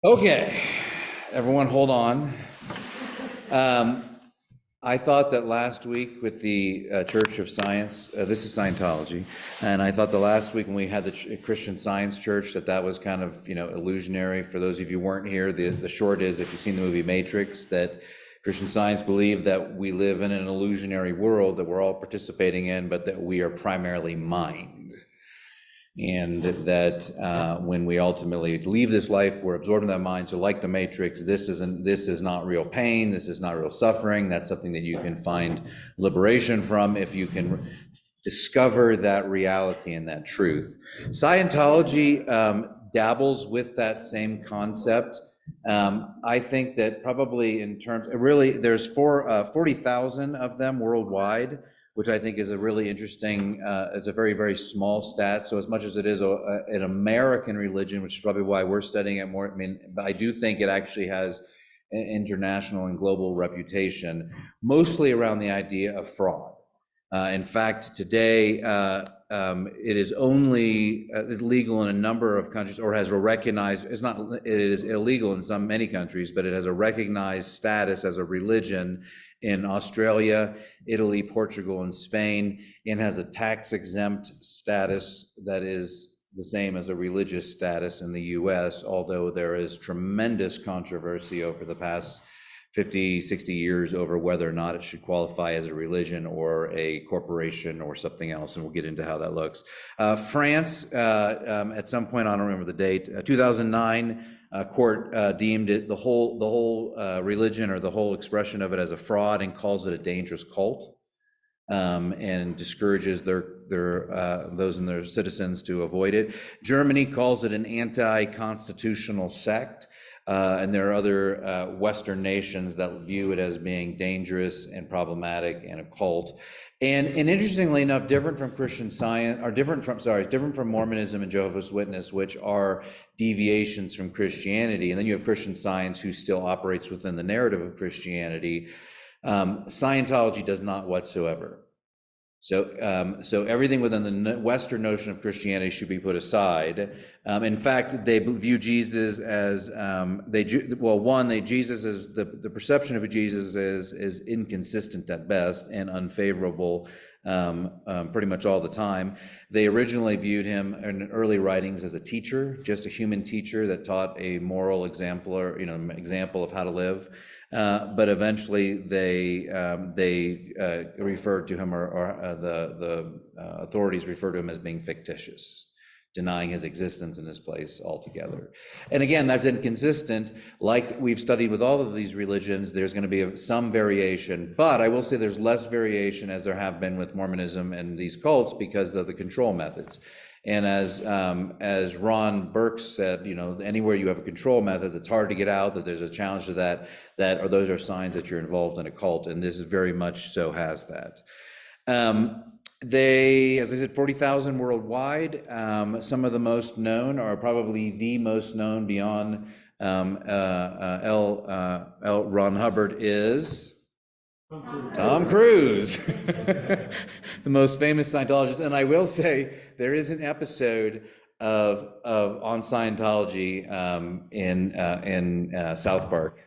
Okay, everyone hold on. Um, I thought that last week with the Church of Science, this is Scientology, and I thought the last week when we had the Christian Science Church that was kind of, illusionary. For those of you who weren't here, the short is, if you've seen the movie Matrix, that Christian Science believe that we live in an illusionary world that we're all participating in, but that we are primarily mind. And that when we ultimately leave this life, we're absorbed in that mind. So like the Matrix, this is not real pain, this is not real suffering. That's something that you can find liberation from if you can discover that reality and that truth. Scientology dabbles with that same concept. I think that probably in terms, really, there's 40,000 of them worldwide, which I think is a really interesting, it's a very, very small stat. So as much as it is an American religion, which is probably why we're studying it more, but I do think it actually has an international and global reputation, mostly around the idea of fraud. In fact, today, it is only legal in a number of countries, or has a recognized, it is illegal in many countries, but it has a recognized status as a religion in Australia, Italy, Portugal, and Spain, and has a tax-exempt status that is the same as a religious status in the US, although there is tremendous controversy over the past 50, 60 years over whether or not it should qualify as a religion or a corporation or something else, and we'll get into how that looks. France, at some point, I don't remember the date, 2009, court deemed it the whole religion, or the whole expression of it, as a fraud, and calls it a dangerous cult, and discourages those and their citizens to avoid it. Germany calls it an anti-constitutional sect. And there are other Western nations that view it as being dangerous and problematic and a cult. And interestingly enough, different from Christian Science, or different from Mormonism and Jehovah's Witness, which are deviations from Christianity. And then you have Christian Science, who still operates within the narrative of Christianity. Scientology does not whatsoever. So everything within the Western notion of Christianity should be put aside. In fact, they view Jesus as Jesus is the perception of Jesus is inconsistent at best and unfavorable pretty much all the time. They originally viewed him in early writings as a teacher, just a human teacher that taught a moral example of how to live. But eventually they referred to him, or the authorities referred to him as being fictitious, denying his existence in his place altogether. And again, that's inconsistent. Like we've studied with all of these religions, there's going to be some variation, but I will say there's less variation, as there have been with Mormonism and these cults, because of the control methods. And as Ron Burke said, anywhere you have a control method that's hard to get out, that there's a challenge to those are signs that you're involved in a cult, and this is very much so has that. They, as I said, 40,000 worldwide. Some of the most known, are probably the most known beyond Ron Hubbard, is Tom Cruise, the most famous Scientologist. And I will say, there is an episode on Scientology in South Park.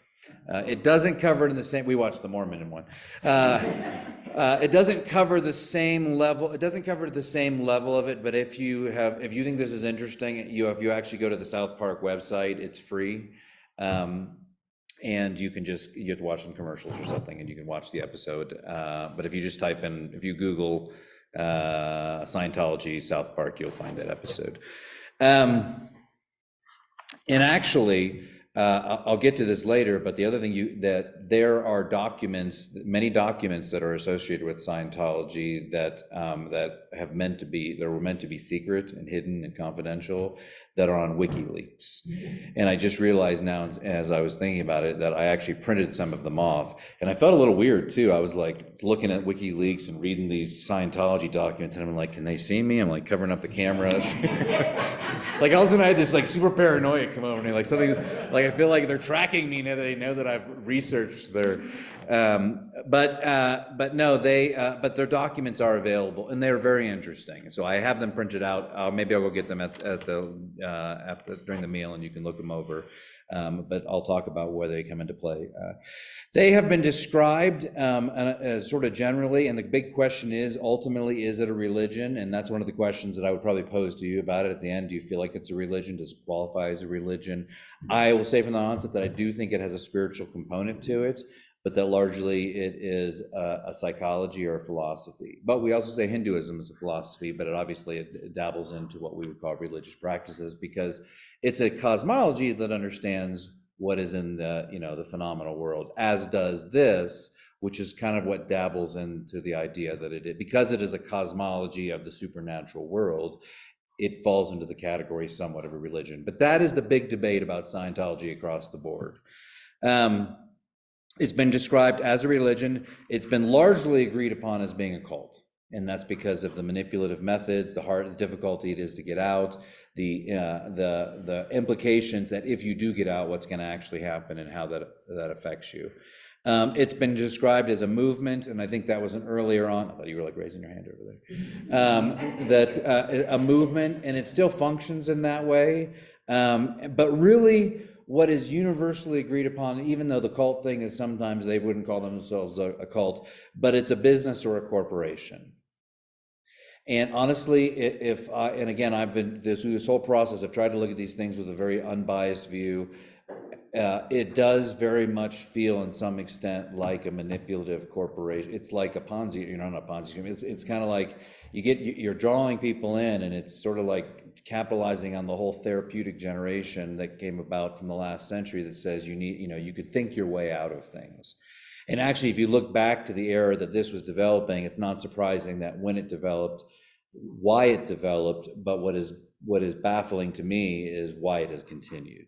It doesn't cover it in the same. We watched the Mormon one. It doesn't cover the same level. It doesn't cover the same level of it. But if you think this is interesting, if you actually go to the South Park website, it's free. And you have to watch some commercials or something, and you can watch the episode. But if you just if you Google Scientology South Park, you'll find that episode. And actually, I'll get to this later, but the other thing that there are many documents that are associated with Scientology that were meant to be secret and hidden and confidential, that are on WikiLeaks. And I just realized now, as I was thinking about it, that I actually printed some of them off, and I felt a little weird too. I was like looking at WikiLeaks and reading these Scientology documents, and I'm like, can they see me? I'm like covering up the cameras. Like all of a sudden I had this like super paranoia come over me, like something, like I feel like they're tracking me now that they know that I've researched their But no, but their documents are available, and they're very interesting. So I have them printed out. Maybe I'll go get them at the after during the meal, and you can look them over. But I'll talk about where they come into play. They have been described as sort of generally, and the big question is, ultimately, is it a religion? And that's one of the questions that I would probably pose to you about it at the end. Do you feel like it's a religion? Does it qualify as a religion? I will say from the onset that I do think it has a spiritual component to it, but that largely it is a psychology or a philosophy. But we also say Hinduism is a philosophy, but it dabbles into what we would call religious practices, because it's a cosmology that understands what is in the phenomenal world, as does this, which is kind of what dabbles into the idea that because it is a cosmology of the supernatural world, it falls into the category somewhat of a religion. But that is the big debate about Scientology across the board. It's been described as a religion. It's been largely agreed upon as being a cult. And that's because of the manipulative methods, the difficulty it is to get out, the implications that if you do get out, what's going to actually happen and how that affects you. It's been described as a movement, and I think that was an earlier on. I thought you were like raising your hand over there. A movement, and it still functions in that way. But really, what is universally agreed upon, even though the cult thing is sometimes they wouldn't call themselves a cult, but it's a business or a corporation. And honestly, and again, I've been through this whole process, I've tried to look at these things with a very unbiased view. It does very much feel, in some extent, like a manipulative corporation. It's like a Ponzi. Not a Ponzi scheme. It's kind of like you're drawing people in, and it's sort of like capitalizing on the whole therapeutic generation that came about from the last century that says you could think your way out of things. And actually, if you look back to the era that this was developing, it's not surprising that when it developed, why it developed, but what is baffling to me is why it has continued.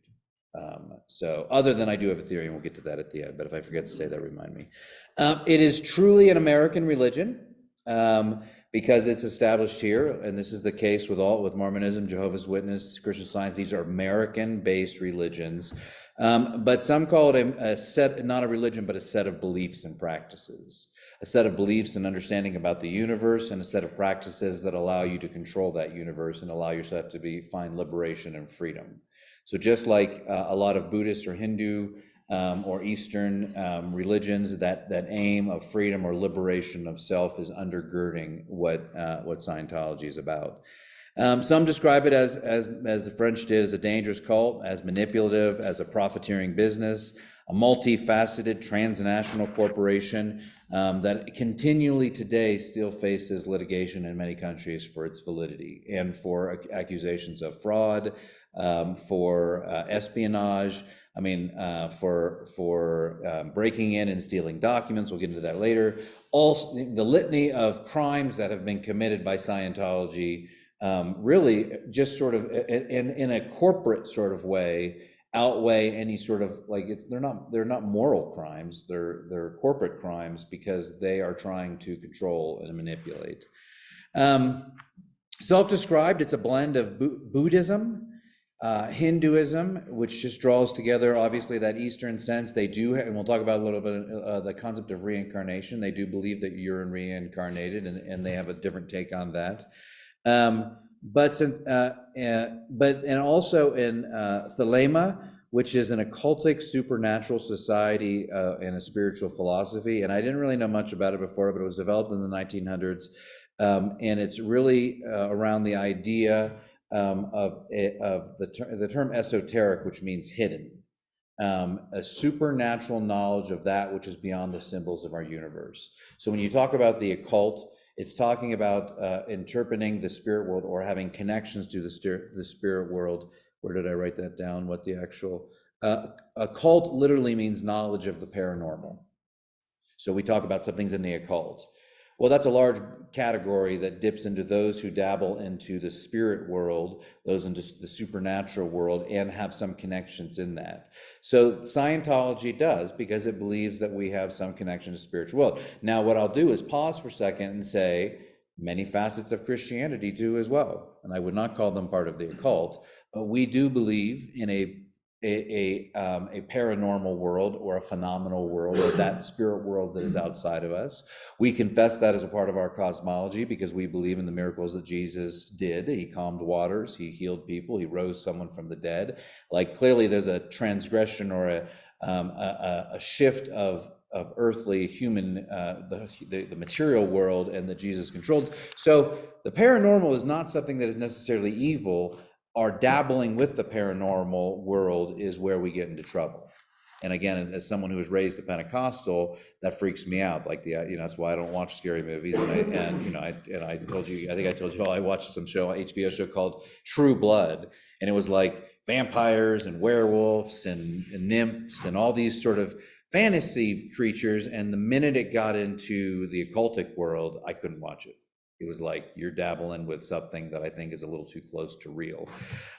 So other than I do have a theory, and we'll get to that at the end, but if I forget to say that, remind me. It is truly an American religion because it's established here, and this is the case with Mormonism, Jehovah's Witness, Christian Science. These are American-based religions. But some call it a set, not a religion, but a set of beliefs and practices, a set of beliefs and understanding about the universe, and a set of practices that allow you to control that universe and allow yourself to find liberation and freedom. So just like a lot of Buddhist or Hindu or Eastern religions, that aim of freedom or liberation of self is undergirding what Scientology is about. Some describe it as the French did, as a dangerous cult, as manipulative, as a profiteering business, a multifaceted transnational corporation that continually today still faces litigation in many countries for its validity and for accusations of fraud, for espionage. I mean, for breaking in and stealing documents. We'll get into that later. Also, the litany of crimes that have been committed by Scientology. Really just sort of in a corporate sort of way outweigh any sort of they're not moral crimes, they're corporate crimes because they are trying to control and manipulate. Self-described, it's a blend of Buddhism, Hinduism, which just draws together obviously that Eastern sense. They do, and we'll talk about a little bit the concept of reincarnation. They do believe that you're reincarnated, and they have a different take on that. But also in Thelema, which is an occultic supernatural society and a spiritual philosophy. And I didn't really know much about it before, but it was developed in the 1900s. And it's really around the idea of the term esoteric, which means hidden. A supernatural knowledge of that which is beyond the symbols of our universe. So when you talk about the occult, it's talking about interpreting the spirit world or having connections to the spirit world. Where did I write that down? What the actual occult literally means knowledge of the paranormal. So we talk about some things in the occult. Well, that's a large category that dips into those who dabble into the spirit world, those into the supernatural world, and have some connections in that. So Scientology does, because it believes that we have some connection to spiritual world. Now, what I'll do is pause for a second and say many facets of Christianity do as well, and I would not call them part of the occult, but we do believe in a paranormal world or a phenomenal world or that spirit world that is outside of us. We confess that as a part of our cosmology because we believe in the miracles that Jesus did. He calmed waters, he healed people, he rose someone from the dead. Like clearly there's a transgression or a shift of earthly human, the material world, and that Jesus controlled. So the paranormal is not something that is necessarily evil. Our dabbling with the paranormal world is where we get into trouble. And again, as someone who was raised a Pentecostal, that freaks me out. Like that's why I don't watch scary movies. And I told you, I think I told you, I watched some HBO show called True Blood, and it was like vampires and werewolves and nymphs and all these sort of fantasy creatures. And the minute it got into the occultic world, I couldn't watch it. It was like, you're dabbling with something that I think is a little too close to real.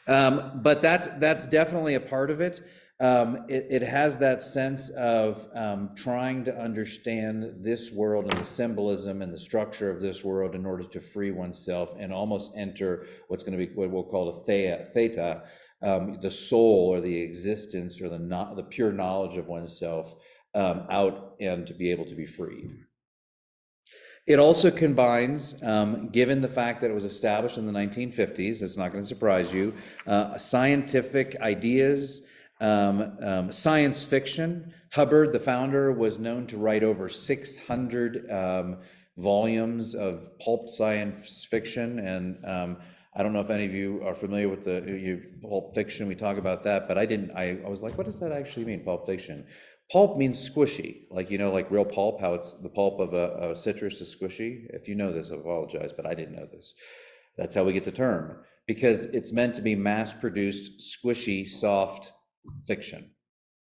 But that's definitely a part of it. It has that sense of trying to understand this world and the symbolism and the structure of this world in order to free oneself and almost enter what's going to be what we'll call a theta, the soul or the existence or the pure knowledge of oneself out and to be able to be freed. It also combines, given the fact that it was established in the 1950s, it's not going to surprise you, scientific ideas, science fiction. Hubbard, the founder, was known to write over 600 volumes of pulp science fiction, and I don't know if any of you are familiar with the pulp fiction. We talk about that, but I didn't. I was like, what does that actually mean, pulp fiction? Pulp means squishy, like, like real pulp, how it's the pulp of a citrus is squishy. If you know this, I apologize, but I didn't know this. That's how we get the term, because it's meant to be mass-produced, squishy, soft fiction.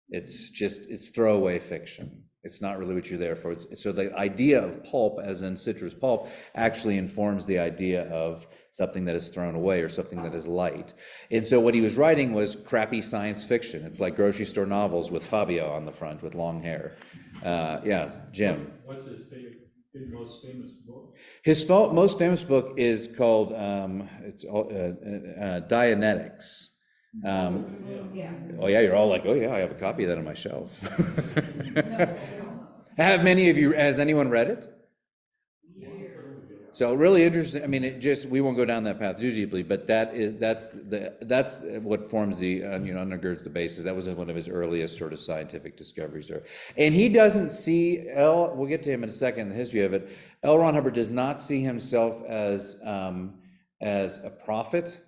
It's throwaway fiction. It's not really what you're there for. So the idea of pulp, as in citrus pulp, actually informs the idea of something that is thrown away or something that is light. And so what he was writing was crappy science fiction. It's like grocery store novels with Fabio on the front with long hair. Yeah, Jim. What's his most famous book? His most famous book is called Dianetics. Oh yeah, you're all like, oh yeah, I have a copy of that on my shelf. Have many of you, has anyone read it? So really interesting. I mean, we won't go down that path too deeply, but that's what forms the undergirds the basis. That was one of his earliest sort of scientific discoveries there. And he doesn't see we'll get to him in a second, the history of it. L. Ron Hubbard does not see himself as a prophet,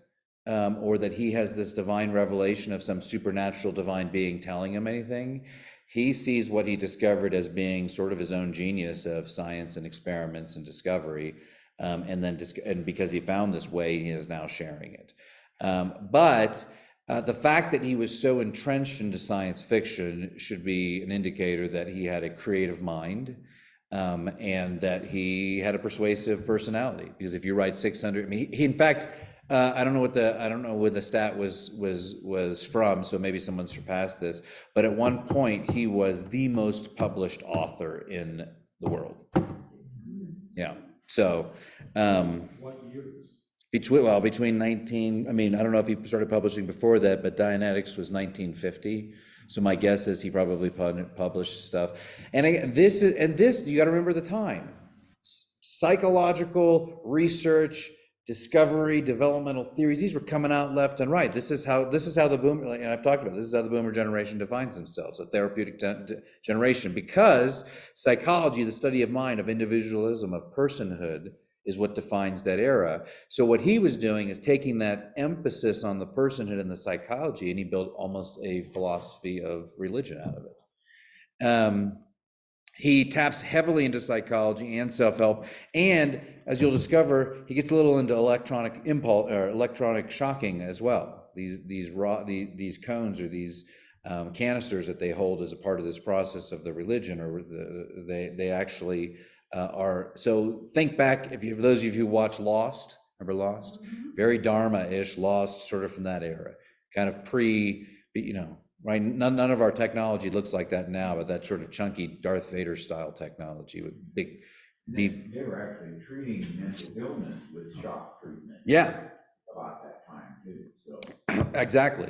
or that he has this divine revelation of some supernatural divine being telling him anything. He sees what he discovered as being sort of his own genius of science and experiments and discovery, and because he found this way, he is now sharing it. But the fact that he was so entrenched into science fiction should be an indicator that he had a creative mind, and that he had a persuasive personality. Because if you write 600, I mean, he in fact. I don't know where the stat was from, so maybe someone surpassed this. But at one point, he was the most published author in the world. Yeah. So. What years? Between 19. I mean, I don't know if he started publishing before that, but Dianetics was 1950. So my guess is he probably published stuff. And this you got to remember the time. Psychological research. Discovery, developmental theories, these were coming out left and right. This is how the boomer, and I've talked about this is how the boomer generation defines themselves, a therapeutic generation, because psychology, the study of mind, of individualism, of personhood, is what defines that era. So what he was doing is taking that emphasis on the personhood and the psychology, and he built almost a philosophy of religion out of it. He taps heavily into psychology and self-help, and as you'll discover, he gets a little into electronic impulse or electronic shocking as well. These cones or these canisters that they hold as a part of this process of the religion, or they actually are. So think back, for those of you who watch Lost, remember Lost? Very Dharma-ish, Lost, sort of from that era, kind of right? None of our technology looks like that now, but that sort of chunky Darth Vader style technology with big. They were actually treating mental illness with shock treatment. Yeah. About that time too. So. Exactly.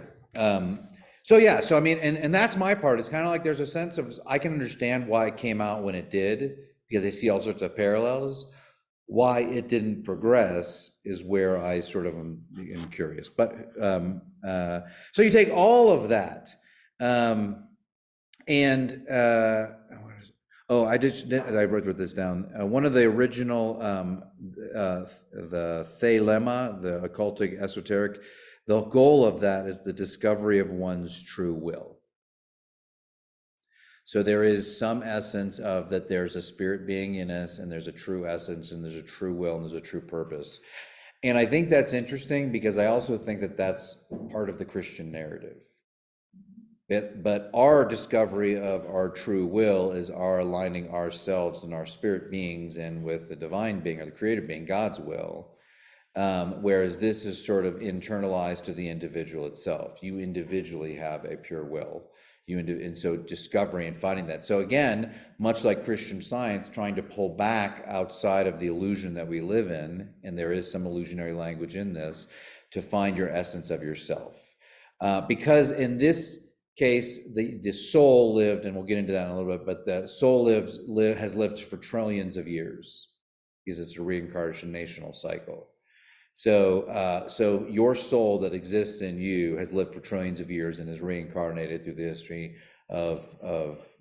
So yeah, so I mean, and that's my part. It's kind of like there's a sense of, I can understand why it came out when it did, because I see all sorts of parallels. Why it didn't progress is where I sort of am curious. But so you take all of that, and I wrote this down. One of the original, the thelema, the occultic esoteric, the goal of that is the discovery of one's true will. So there is some essence of that there's a spirit being in us, and there's a true essence, and there's a true will, and there's a true purpose. And I think that's interesting because I also think that that's part of the Christian narrative. But our discovery of our true will is our aligning ourselves and our spirit beings and with the divine being or the creator being, God's will. Whereas this is sort of internalized to the individual itself. You individually have a pure will. And so discovering and finding that. So again, much like Christian Science, trying to pull back outside of the illusion that we live in, and there is some illusionary language in this, to find your essence of yourself. Because in this case, the soul lived, and we'll get into that in a little bit, but the soul has lived for trillions of years because it's a reincarnational cycle. So your soul that exists in you has lived for trillions of years and is reincarnated through the history of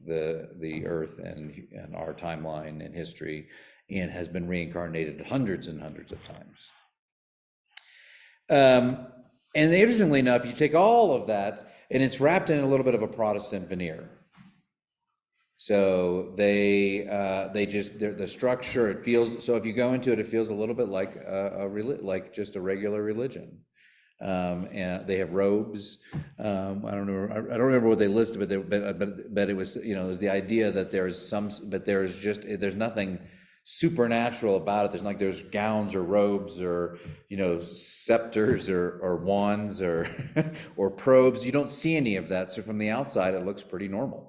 the earth and our timeline and history, and has been reincarnated hundreds and hundreds of times. And interestingly enough, you take all of that and it's wrapped in a little bit of a Protestant veneer. So the structure, it feels, so if you go into it, it feels a little bit like like just a regular religion. And they have robes. I don't remember what they listed, but it was, it was the idea that there's nothing supernatural about it. There's like there's gowns or robes or scepters or wands or or probes. You don't see any of that. So from the outside, it looks pretty normal.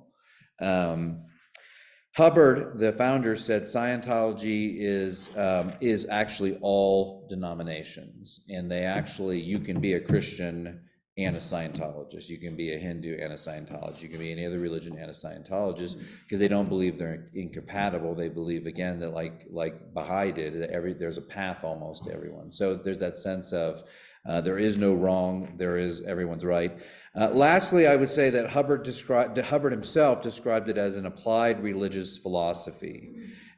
Hubbard, the founder, said Scientology is actually all denominations, and you can be a Christian and a Scientologist. You can be a Hindu and a Scientologist. You can be any other religion and a Scientologist, because they don't believe they're incompatible. They believe, again, that like Baha'i did, that there's a path almost to everyone. So there's that sense of there is no wrong, everyone's right. Lastly, I would say that Hubbard himself described it as an applied religious philosophy.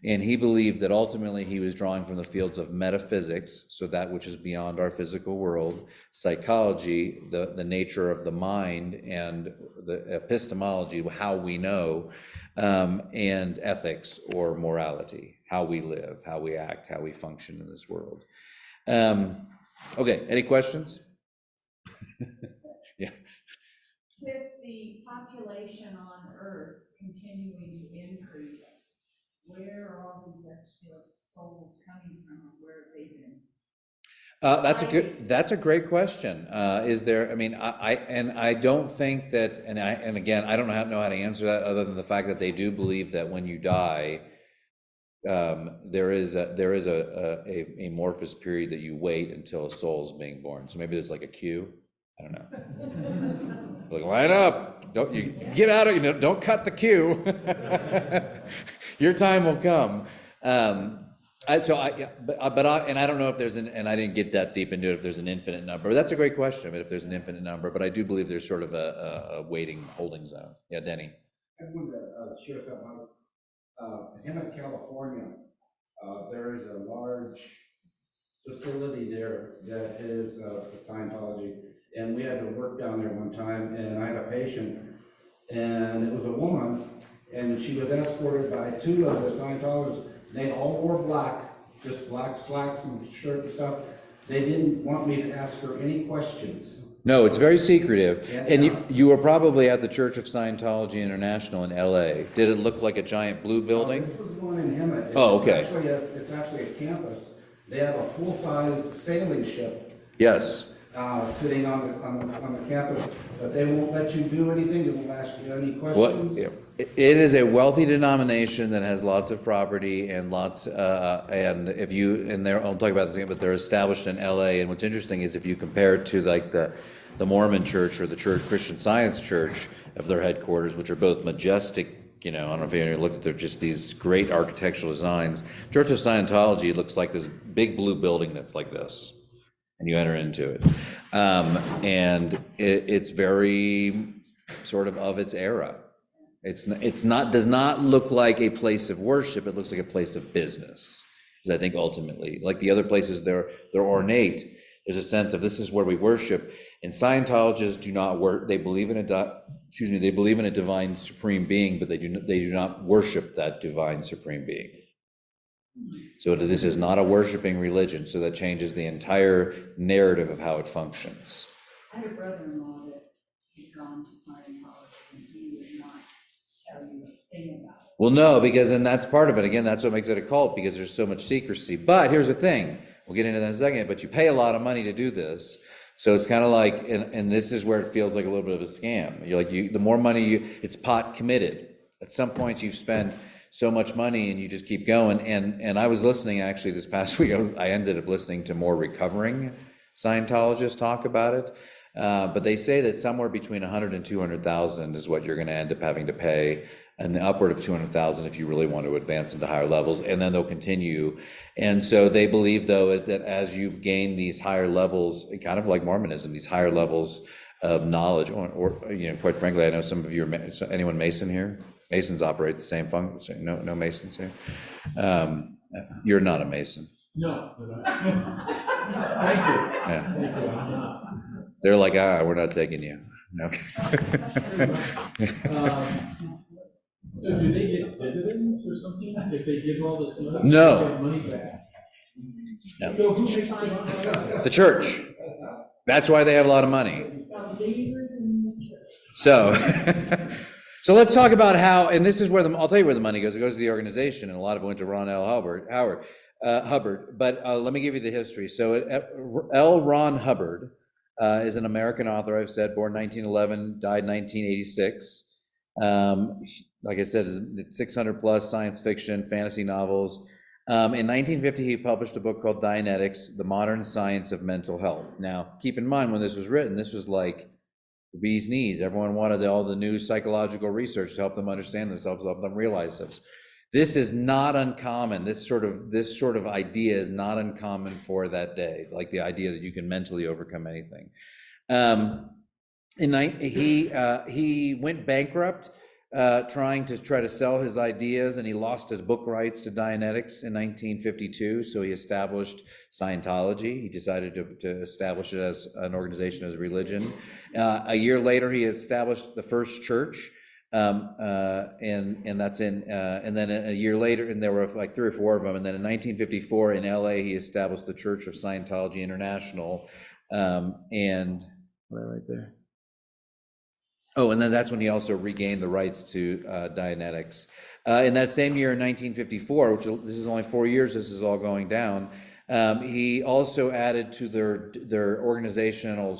And he believed that ultimately he was drawing from the fields of metaphysics, so that which is beyond our physical world, psychology, the nature of the mind, and the epistemology, how we know, and ethics or morality, how we live, how we act, how we function in this world. Okay, any questions? Yeah. With the population on Earth continuing to increase, where are all these extra souls coming from? Where have they been? That's a great question. Is there? I mean, I don't think that, and again, I don't know how to answer that other than the fact that they do believe that when you die, there is a amorphous period that you wait until a soul is being born. So maybe there's like a queue. I don't know. Like, line up! Don't you get out of don't cut the queue. Your time will come. I don't know if there's and I didn't get that deep into it, if there's an infinite number. That's a great question. I mean, if there's an infinite number, but I do believe there's sort of a waiting holding zone. Yeah, Denny. I wanted to share something. In Hemet, California, there is a large facility there that is Scientology, and we had to work down there one time, and I had a patient, and it was a woman, and she was escorted by two of the Scientologists. They all wore black, just black slacks and shirt and stuff. They didn't want me to ask her any questions. No, it's very secretive. And you were probably at the Church of Scientology International in LA. Did it look like a giant blue building? This was one in Hemet. Oh, okay. It's actually a campus. They have a full-size sailing ship. Yes. Sitting on the campus, but they won't let you do anything. They won't ask you any questions. It is a wealthy denomination that has lots of property and lots, and if you, and they're, I'll talk about this again, but they're established in LA. And what's interesting is if you compare it to like the Mormon Church or the Christian Science Church of their headquarters, which are both majestic. I don't know if you looked at, they're just these great architectural designs. Church of Scientology looks like this big blue building that's like this, and you enter into it. And it's very sort of its era. Does not look like a place of worship, it looks like a place of business. Because I think ultimately, like the other places, they're ornate. There's a sense of this is where we worship. And Scientologists do not work. They believe in they believe in a divine supreme being, but they do not worship that divine supreme being. So this is not a worshiping religion. So that changes the entire narrative of how it functions. I had a brother-in-law that had gone to Scientology, and he would not tell you a thing about it. Well, no, and that's part of it. Again, that's what makes it a cult, because there's so much secrecy. But here's the thing. We'll get into that in a second, but you pay a lot of money to do this. So it's kind of like, and this is where it feels like a little bit of a scam. The more money it's pot committed. At some point you spend so much money and you just keep going. And I was listening actually this past week, I ended up listening to more recovering Scientologists talk about it. But they say that somewhere between 100 and 200,000 is what you're going to end up having to pay, and upward of 200,000 if you really want to advance into higher levels, and then they'll continue. And so they believe, though, that as you gain these higher levels, kind of like Mormonism, these higher levels of knowledge, or quite frankly, I know some of you are, anyone Mason here? Masons operate the same function. No Masons here. You're not a Mason. No, but thank you. Yeah. Thank you, I'm not. They're like, we're not taking you. Okay. So do they get dividends or something if they give all this money? No. They get money back? No. So who makes the money? The church. That's why they have a lot of money. Believers in the church. So, so let's talk about how, and this is where I'll tell you where the money goes. It goes to the organization, and a lot of it went to Ron L. Hubbard. But let me give you the history. So L. Ron Hubbard is an American author, I've said, born 1911, died 1986. Like I said, 600 plus science fiction, fantasy novels. In 1950, he published a book called Dianetics, The Modern Science of Mental Health. Now, keep in mind, when this was written, this was like the bee's knees. Everyone wanted all the new psychological research to help them understand themselves, help them realize this. This is not uncommon. This sort of idea is not uncommon for that day, like the idea that you can mentally overcome anything. He went bankrupt trying to sell his ideas, and he lost his book rights to Dianetics in 1952. So he established Scientology. He decided to establish it as an organization, as a religion. A year later, he established the first church. And that's and then a year later, and there were like 3 or 4 of them. And then in 1954 in LA, he established the Church of Scientology International. And right there. Oh, and then that's when he also regained the rights to Dianetics. In that same year, in 1954, this is only 4 years, this is all going down, he also added to their organizational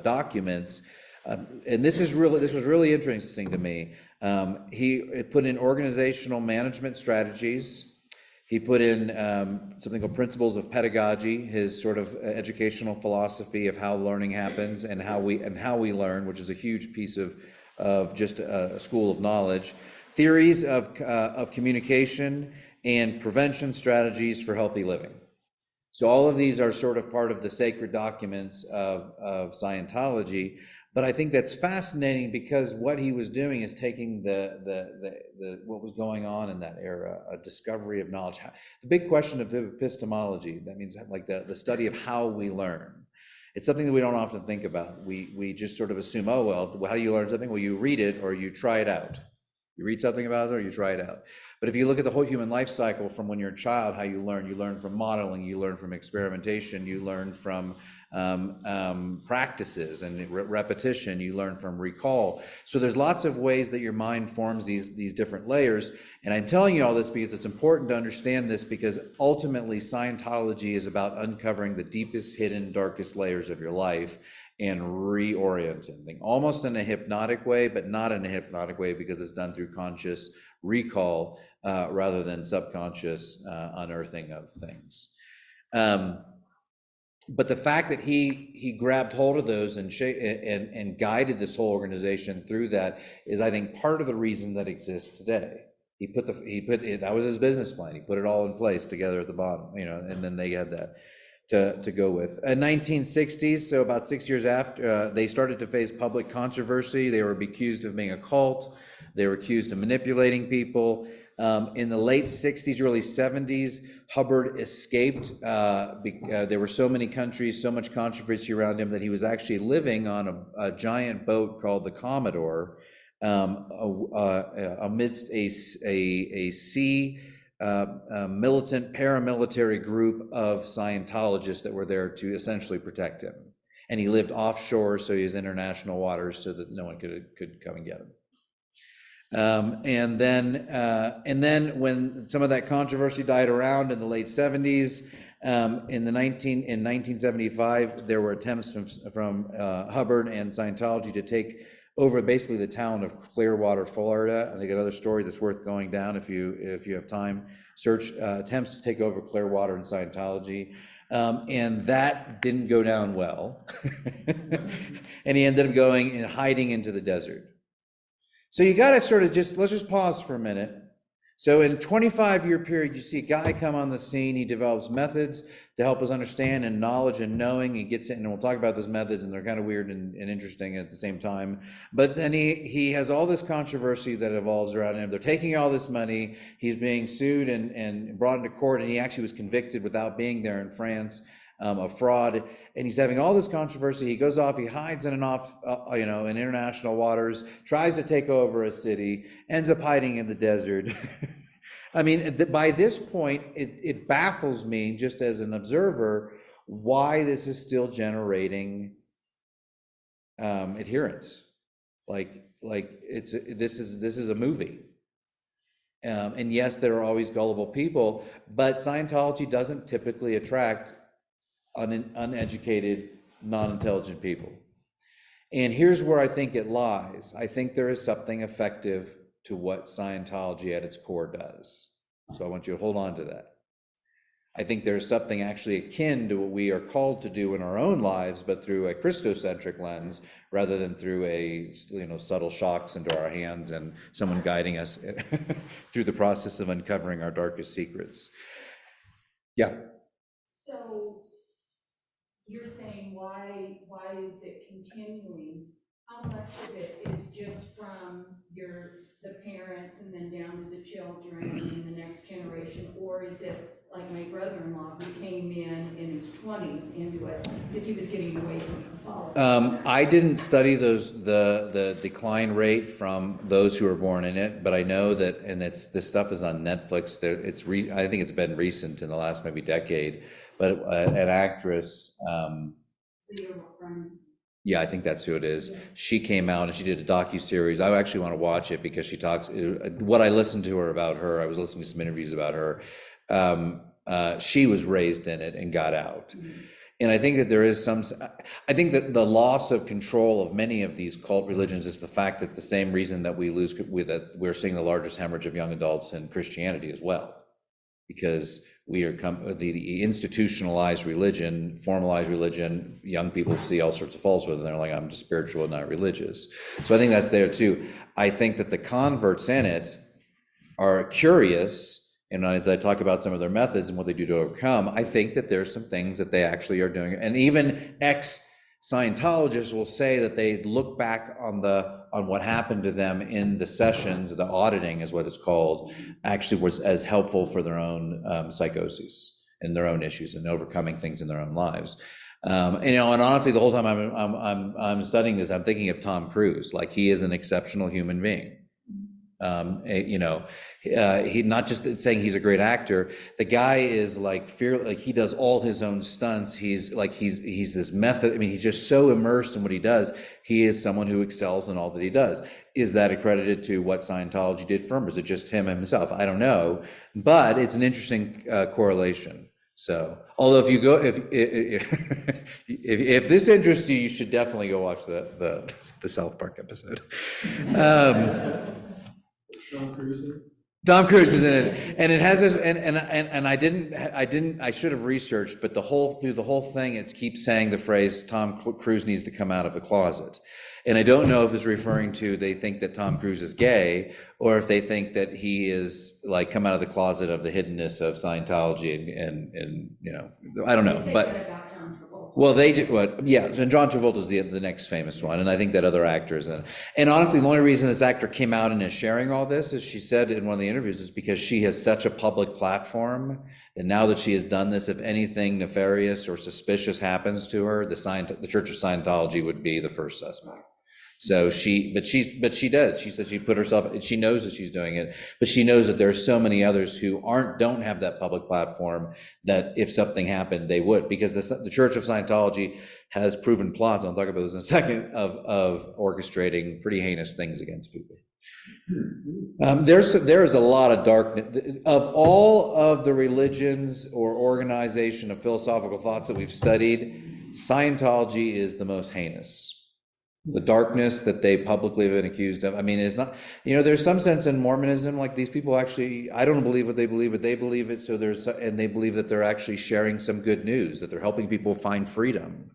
documents, and this was really interesting to me. He put in organizational management strategies. He put in something called principles of pedagogy, his sort of educational philosophy of how learning happens and how we learn, which is a huge piece of just a school of knowledge. Theories of communication and prevention strategies for healthy living. So all of these are sort of part of the sacred documents of Scientology. But I think that's fascinating because what he was doing is taking the what was going on in that era, a discovery of knowledge. The big question of epistemology, that means like the study of how we learn. It's something that we don't often think about. We just sort of assume, oh, well, how do you learn something? Well, you read it or you try it out. You read something about it or you try it out. But if you look at the whole human life cycle from when you're a child, how you learn from modeling, you learn from experimentation, you learn from practices and repetition, you learn from recall. So there's lots of ways that your mind forms these different layers. And I'm telling you all this because it's important to understand this, because ultimately Scientology is about uncovering the deepest, hidden, darkest layers of your life and reorienting them, almost in a hypnotic way, but not in a hypnotic way because it's done through conscious recall rather than subconscious unearthing of things. but the fact that he grabbed hold of those and guided this whole organization through that is, I think, part of the reason that exists today. That was his business plan. He put it all in place together at the bottom, and then they had that to go with. In 1960s, so about 6 years after, they started to face public controversy. They were accused of being a cult. They were accused of manipulating people. In the late 60s, early 70s, Hubbard escaped. There were so many countries, so much controversy around him that he was actually living on a giant boat called the Commodore, amidst a sea militant paramilitary group of Scientologists that were there to essentially protect him. And he lived offshore, so he was international waters, so that no one could come and get him. And then when some of that controversy died around in the late 70s, in 1975, there were attempts from Hubbard and Scientology to take over basically the town of Clearwater, Florida. I think another story that's worth going down if you have time. Search attempts to take over Clearwater and Scientology. And that didn't go down well. And he ended up going and hiding into the desert. So you got to sort of let's just pause for a minute. So in a 25-year period, you see a guy come on the scene. He develops methods to help us understand, and knowledge and knowing. He gets in, and we'll talk about those methods, and they're kind of weird and interesting at the same time. But then he has all this controversy that evolves around him. They're taking all this money. He's being sued and brought into court, and he actually was convicted without being there in France of fraud. And he's having all this controversy. He goes off, he hides in in international waters, tries to take over a city, ends up hiding in the desert. I mean, by this point, it baffles me just as an observer why this is still generating adherence. This is a movie. And yes, there are always gullible people, but Scientology doesn't typically attract uneducated, non-intelligent people. And here's where I think it lies. I think there is something effective to what Scientology at its core does. So I want you to hold on to that. I think there's something actually akin to what we are called to do in our own lives, but through a Christocentric lens, rather than through a subtle shocks into our hands and someone guiding us through the process of uncovering our darkest secrets. Yeah. So you're saying why is it continuing? How much of it is just from the parents and then down to the children and the next generation, or is it like my brother-in-law who came in his 20s into it because he was getting away from Catholicism? I didn't study the decline rate from those who were born in it, but I know that, and this stuff is on Netflix. I think it's been recent in the last maybe decade, but an actress. Yeah, I think that's who it is. Yeah. She came out and she did a docuseries. I actually want to watch it because she talks, what I listened to her about her, I was listening to some interviews about her. She was raised in it and got out. Mm-hmm. And I think that there is I think that the loss of control of many of these cult religions is the fact that the same reason that we're seeing the largest hemorrhage of young adults in Christianity as well. Because we are the institutionalized religion, formalized religion, young people see all sorts of falsehood and they're like, I'm just spiritual, not religious. So I think that's there too. I think that the converts in it are curious, and as I talk about some of their methods and what they do to overcome, I think that there's some things that they actually are doing. And even ex-Scientologists will say that they look back on what happened to them in the sessions, the auditing is what it's called, actually was as helpful for their own psychoses and their own issues and overcoming things in their own lives. And honestly, the whole time I'm studying this, I'm thinking of Tom Cruise. Like, he is an exceptional human being. He not just saying he's a great actor. The guy is he does all his own stunts. He's this method. I mean, he's just so immersed in what he does. He is someone who excels in all that he does. Is that accredited to what Scientology did for him, or is it just him himself? I don't know, but it's an interesting correlation. So, although if this interests you, you should definitely go watch the South Park episode. Tom Cruise? Tom Cruise is in it, and it has this, and I should have researched, but through the whole thing, it keeps saying the phrase Tom Cruise needs to come out of the closet. And I don't know if it's referring to they think that Tom Cruise is gay, or if they think that he is like come out of the closet of the hiddenness of Scientology, and you know, I don't know, They say but. that about John Travolta. Well, yeah, and John Travolta is the next famous one, and I think that other actors. And honestly, the only reason this actor came out and is sharing all this, as she said in one of the interviews, is because she has such a public platform that now that she has done this, if anything nefarious or suspicious happens to her, the Church of Scientology would be the first suspect. So she does. She says she put herself, she knows that she's doing it, but she knows that there are so many others who don't have that public platform that if something happened, they would, because the Church of Scientology has proven plots, I'll talk about this in a second, of orchestrating pretty heinous things against people. There is a lot of darkness. Of all of the religions or organization of philosophical thoughts that we've studied, Scientology is the most heinous. The darkness that they publicly have been accused of. I mean, it's not, there's some sense in Mormonism, like these people actually, I don't believe what they believe, but they believe it. And they believe that they're actually sharing some good news, that they're helping people find freedom.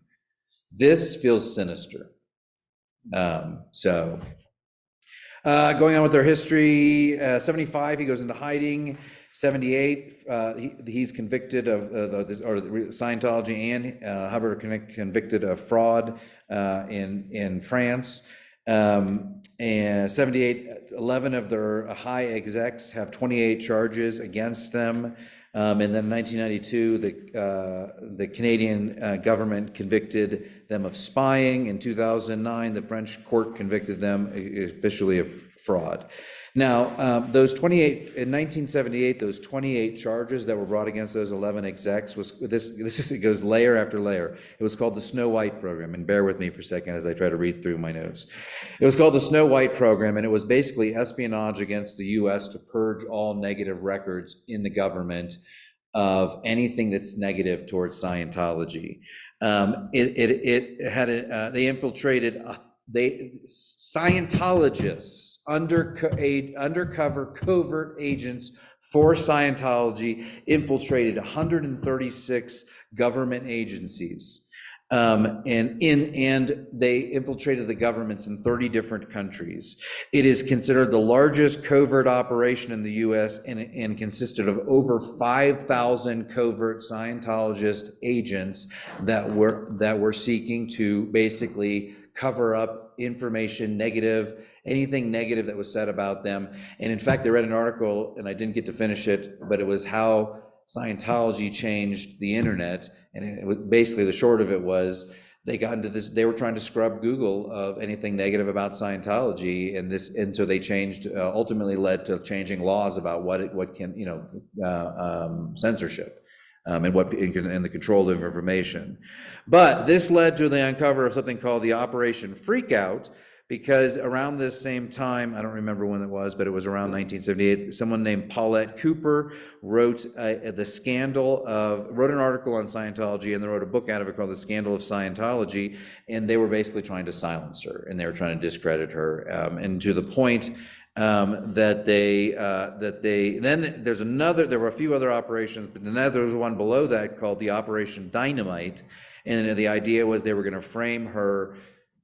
This feels sinister. Going on with their history, 75, he goes into hiding. 78, he's convicted of Scientology and Hubbard are convicted of fraud in France. And 78, 11 of their high execs have 28 charges against them. And then in 1992, the Canadian government convicted them of spying. In 2009, the French court convicted them officially of fraud. Now, those 28, in 1978, those 28 charges that were brought against those 11 execs it goes layer after layer. It was called the Snow White program, and bear with me for a second as I try to read through my notes. It was called the Snow White program, and it was basically espionage against the US to purge all negative records in the government of anything that's negative towards Scientology. They infiltrated Scientologists, undercover covert agents for Scientology infiltrated 136 government agencies. And they infiltrated the governments in 30 different countries. It is considered the largest covert operation in the US and consisted of over 5,000 covert Scientologist agents that were seeking to basically cover up information, anything negative that was said about them. And in fact, I read an article, and I didn't get to finish it, but it was how Scientology changed the internet. And it was basically, the short of it was, they got into this, they were trying to scrub Google of anything negative about Scientology, and so they changed, ultimately led to changing laws about what can, censorship. And the control of information. But this led to the uncover of something called the Operation Freakout, because around this same time, I don't remember when it was, but it was around 1978, someone named Paulette Cooper wrote an article on Scientology, and they wrote a book out of it called The Scandal of Scientology, and they were basically trying to silence her, and they were trying to discredit her, and to the point then there were a few other operations, but then there was one below that called the Operation Dynamite, and the idea was they were going to frame her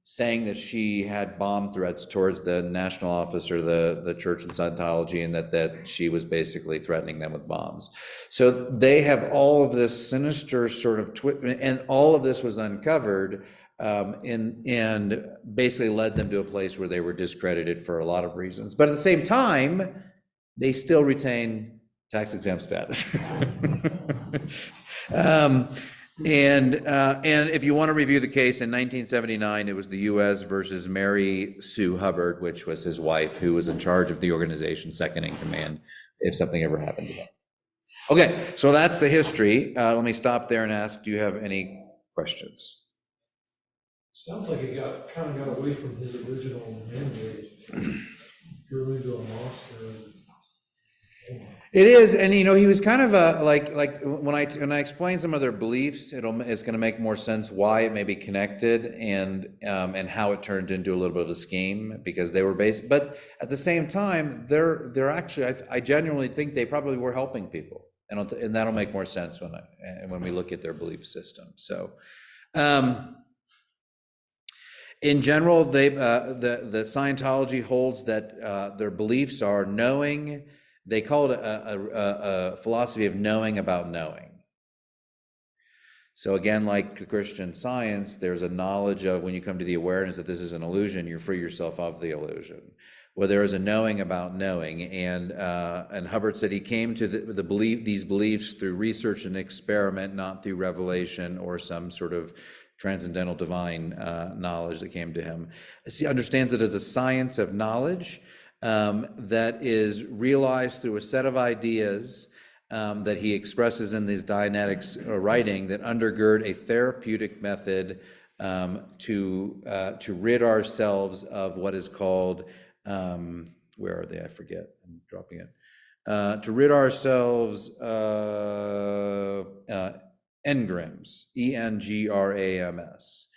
saying that she had bomb threats towards the national office or the Church in Scientology, and that she was basically threatening them with bombs. So they have all of this sinister sort of and all of this was uncovered. And basically led them to a place where they were discredited for a lot of reasons. But at the same time, they still retain tax-exempt status. And if you want to review the case, in 1979, it was the U.S. versus Mary Sue Hubbard, which was his wife, who was in charge of the organization, second in command, if something ever happened to them. Okay, so that's the history. Let me stop there and ask, do you have any questions? Sounds like it kind of got away from his original mandate. Grew into a monster. It is, and you know, he was kind of like when I explain some of their beliefs, it's going to make more sense why it may be connected and how it turned into a little bit of a scheme because they were based. But at the same time, they're actually I genuinely think they probably were helping people, and that'll make more sense when we look at their belief system. So. In general, the Scientology holds that their beliefs are knowing. They call it a philosophy of knowing about knowing. So again, like the Christian Science, there's a knowledge of when you come to the awareness that this is an illusion, you free yourself of the illusion. Well, there is a knowing about knowing, and Hubbard said he came to these beliefs through research and experiment, not through revelation or some sort of transcendental divine knowledge that came to him. He understands it as a science of knowledge that is realized through a set of ideas that he expresses in these Dianetics writing that undergird a therapeutic method to rid ourselves of what is called, where are they? I forget, I'm dropping it. To rid ourselves engrams, E-N-G-R-A-M-S.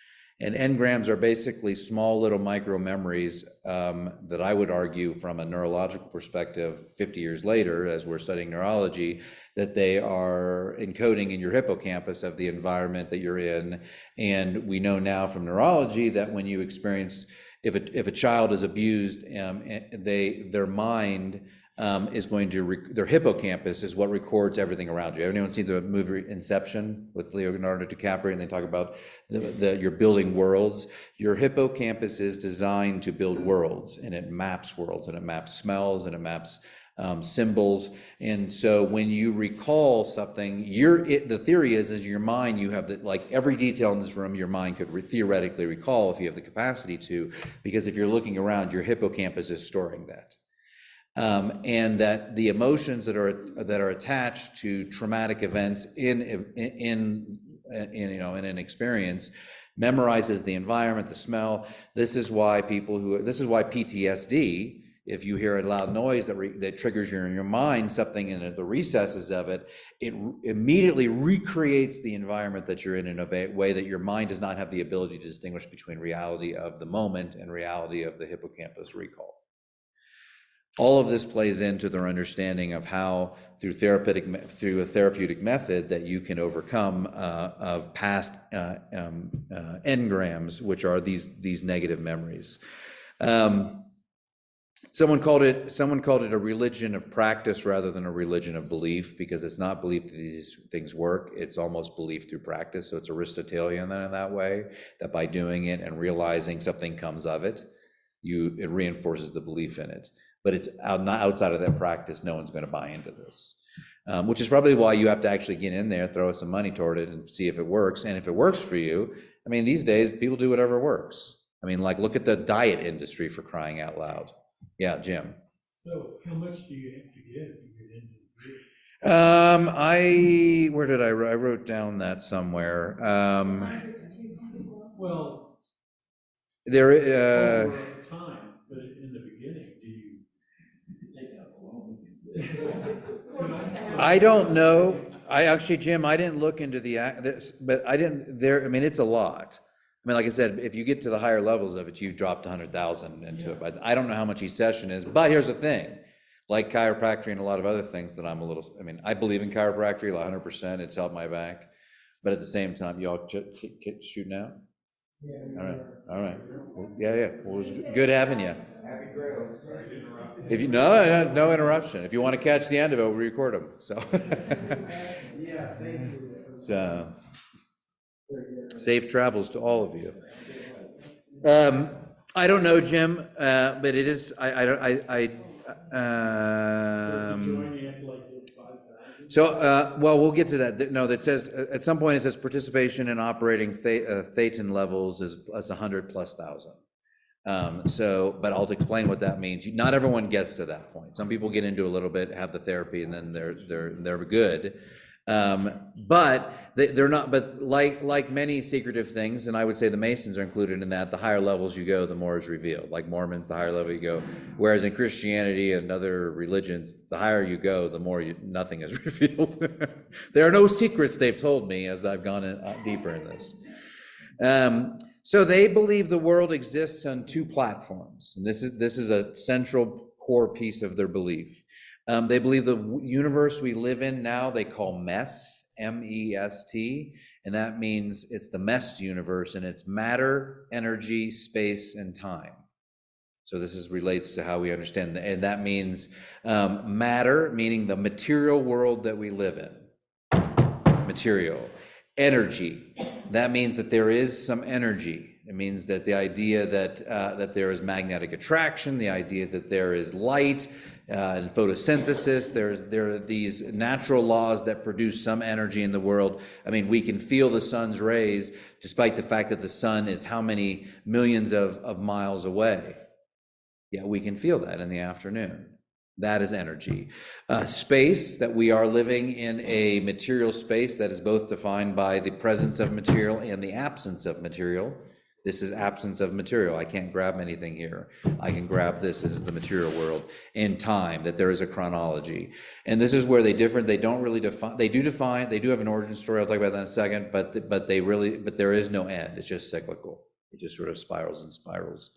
And engrams are basically small little micro memories that I would argue from a neurological perspective 50 years later, as we're studying neurology, that they are encoding in your hippocampus of the environment that you're in. And we know now from neurology that when you experience, if a child is abused, their mind is going to, their hippocampus is what records everything around you. Anyone seen the movie Inception with Leonardo DiCaprio, and they talk about you're building worlds? Your hippocampus is designed to build worlds, and it maps worlds, and it maps smells, and it maps symbols. And so when you recall something, the theory is your mind, you have like every detail in this room, your mind could theoretically recall if you have the capacity to, because if you're looking around, your hippocampus is storing that. And that the emotions that are attached to traumatic events in an experience memorizes the environment, the smell. This is why PTSD, if you hear a loud noise that triggers in your mind something in the recesses of it, it immediately recreates the environment that you're in a way that your mind does not have the ability to distinguish between reality of the moment and reality of the hippocampus recall. All of this plays into their understanding of how, through a therapeutic method, that you can overcome of past engrams, which are these negative memories. Someone called it a religion of practice rather than a religion of belief, because it's not belief that these things work, it's almost belief through practice. So it's Aristotelian in that way, that by doing it and realizing something comes of it, it reinforces the belief in it. But it's not outside of that practice, no one's going to buy into this, which is probably why you have to actually get in there, throw some money toward it, and see if it works. And if it works for you, I mean, these days people do whatever works. I mean, like, look at the diet industry, for crying out loud. Yeah, Jim. So how much do you have to give to get into the group? Where did I wrote down that somewhere. Well, There. over time, but in the beginning, do you take out a loan? I don't know. Jim, I didn't look into this, but I didn't I mean, it's a lot. I mean, like I said, if you get to the higher levels of it, you've dropped 100,000 into it. But I don't know how much each session is. But here's the thing, like chiropractic and a lot of other things that I believe in chiropractic 100%. It's helped my back. But at the same time, y'all shooting out? Yeah. All right. Well, yeah. Well, it was good having you. Happy trails. Sorry to interrupt. If you no interruption. If you want to catch the end of it, we'll record them. So. Yeah, thank you. So. Safe travels to all of you. I don't know, Jim, but it is. Well, we'll get to that. No, that says at some point it says participation in operating thetan levels is 100,000+. But I'll explain what that means. Not everyone gets to that point. Some people get into a little bit, have the therapy, and then they're good. But they're not, but like many secretive things, and I would say the Masons are included in that, the higher levels you go, the more is revealed. Like Mormons, the higher level you go. Whereas in Christianity and other religions, the higher you go, the more nothing is revealed. There are no secrets, they've told me, as I've gone deeper in this. So they believe the world exists on two platforms. And this is a central core piece of their belief. They believe the universe we live in now, they call MEST, M-E-S-T, and that means it's the MEST universe, and it's matter, energy, space, and time. So this relates to how we understand, and that means matter, meaning the material world that we live in. Material. Energy, that means that there is some energy. It means that the idea that there is magnetic attraction, the idea that there is light, and photosynthesis, there are these natural laws that produce some energy in the world. I mean, we can feel the sun's rays, despite the fact that the sun is how many millions of miles away. Yeah, we can feel that in the afternoon. That is energy. Space, that we are living in a material space that is both defined by the presence of material and the absence of material. This is absence of material. I can't grab anything here. I can grab this. This is the material world. In time, that there is a chronology. And this is where they differ. They don't really define. They do have an origin story. I'll talk about that in a second, but there is no end. It's just cyclical. It just sort of spirals and spirals.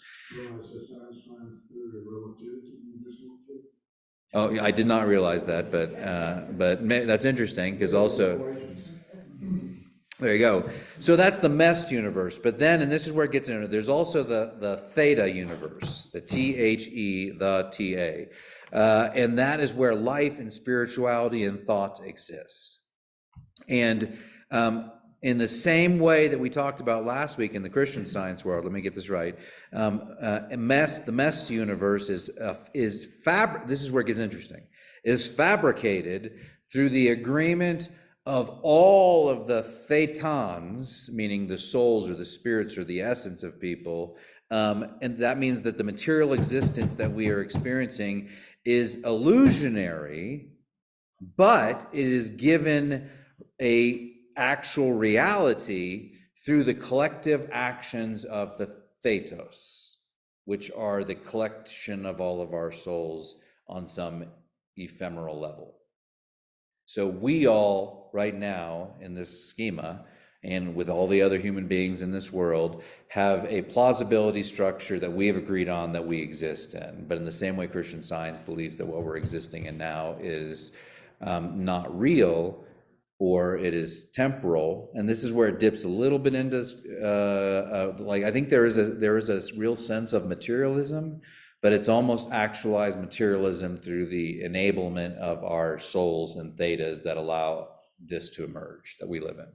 Oh, I did not realize that, but that's interesting, because also, there you go. So that's the MEST universe. But then, and this is where it gets into, there's also the Theta universe, the T-H-E, the T-A. And that is where life and spirituality and thought exist. And in the same way that we talked about last week in the Christian Science world, let me get this right, the MEST universe this is where it gets interesting, is fabricated through the agreement of all of the thetans, meaning the souls or the spirits or the essence of people, and that means that the material existence that we are experiencing is illusionary, but it is given a actual reality through the collective actions of the thetos, which are the collection of all of our souls on some ephemeral level. So we all, right now, in this schema, and with all the other human beings in this world, have a plausibility structure that we have agreed on that we exist in. But in the same way, Christian Science believes that what we're existing in now is not real, or it is temporal. And this is where it dips a little bit into, I think there is a real sense of materialism, but it's almost actualized materialism through the enablement of our souls and thetas that allow this to emerge that we live in. I'm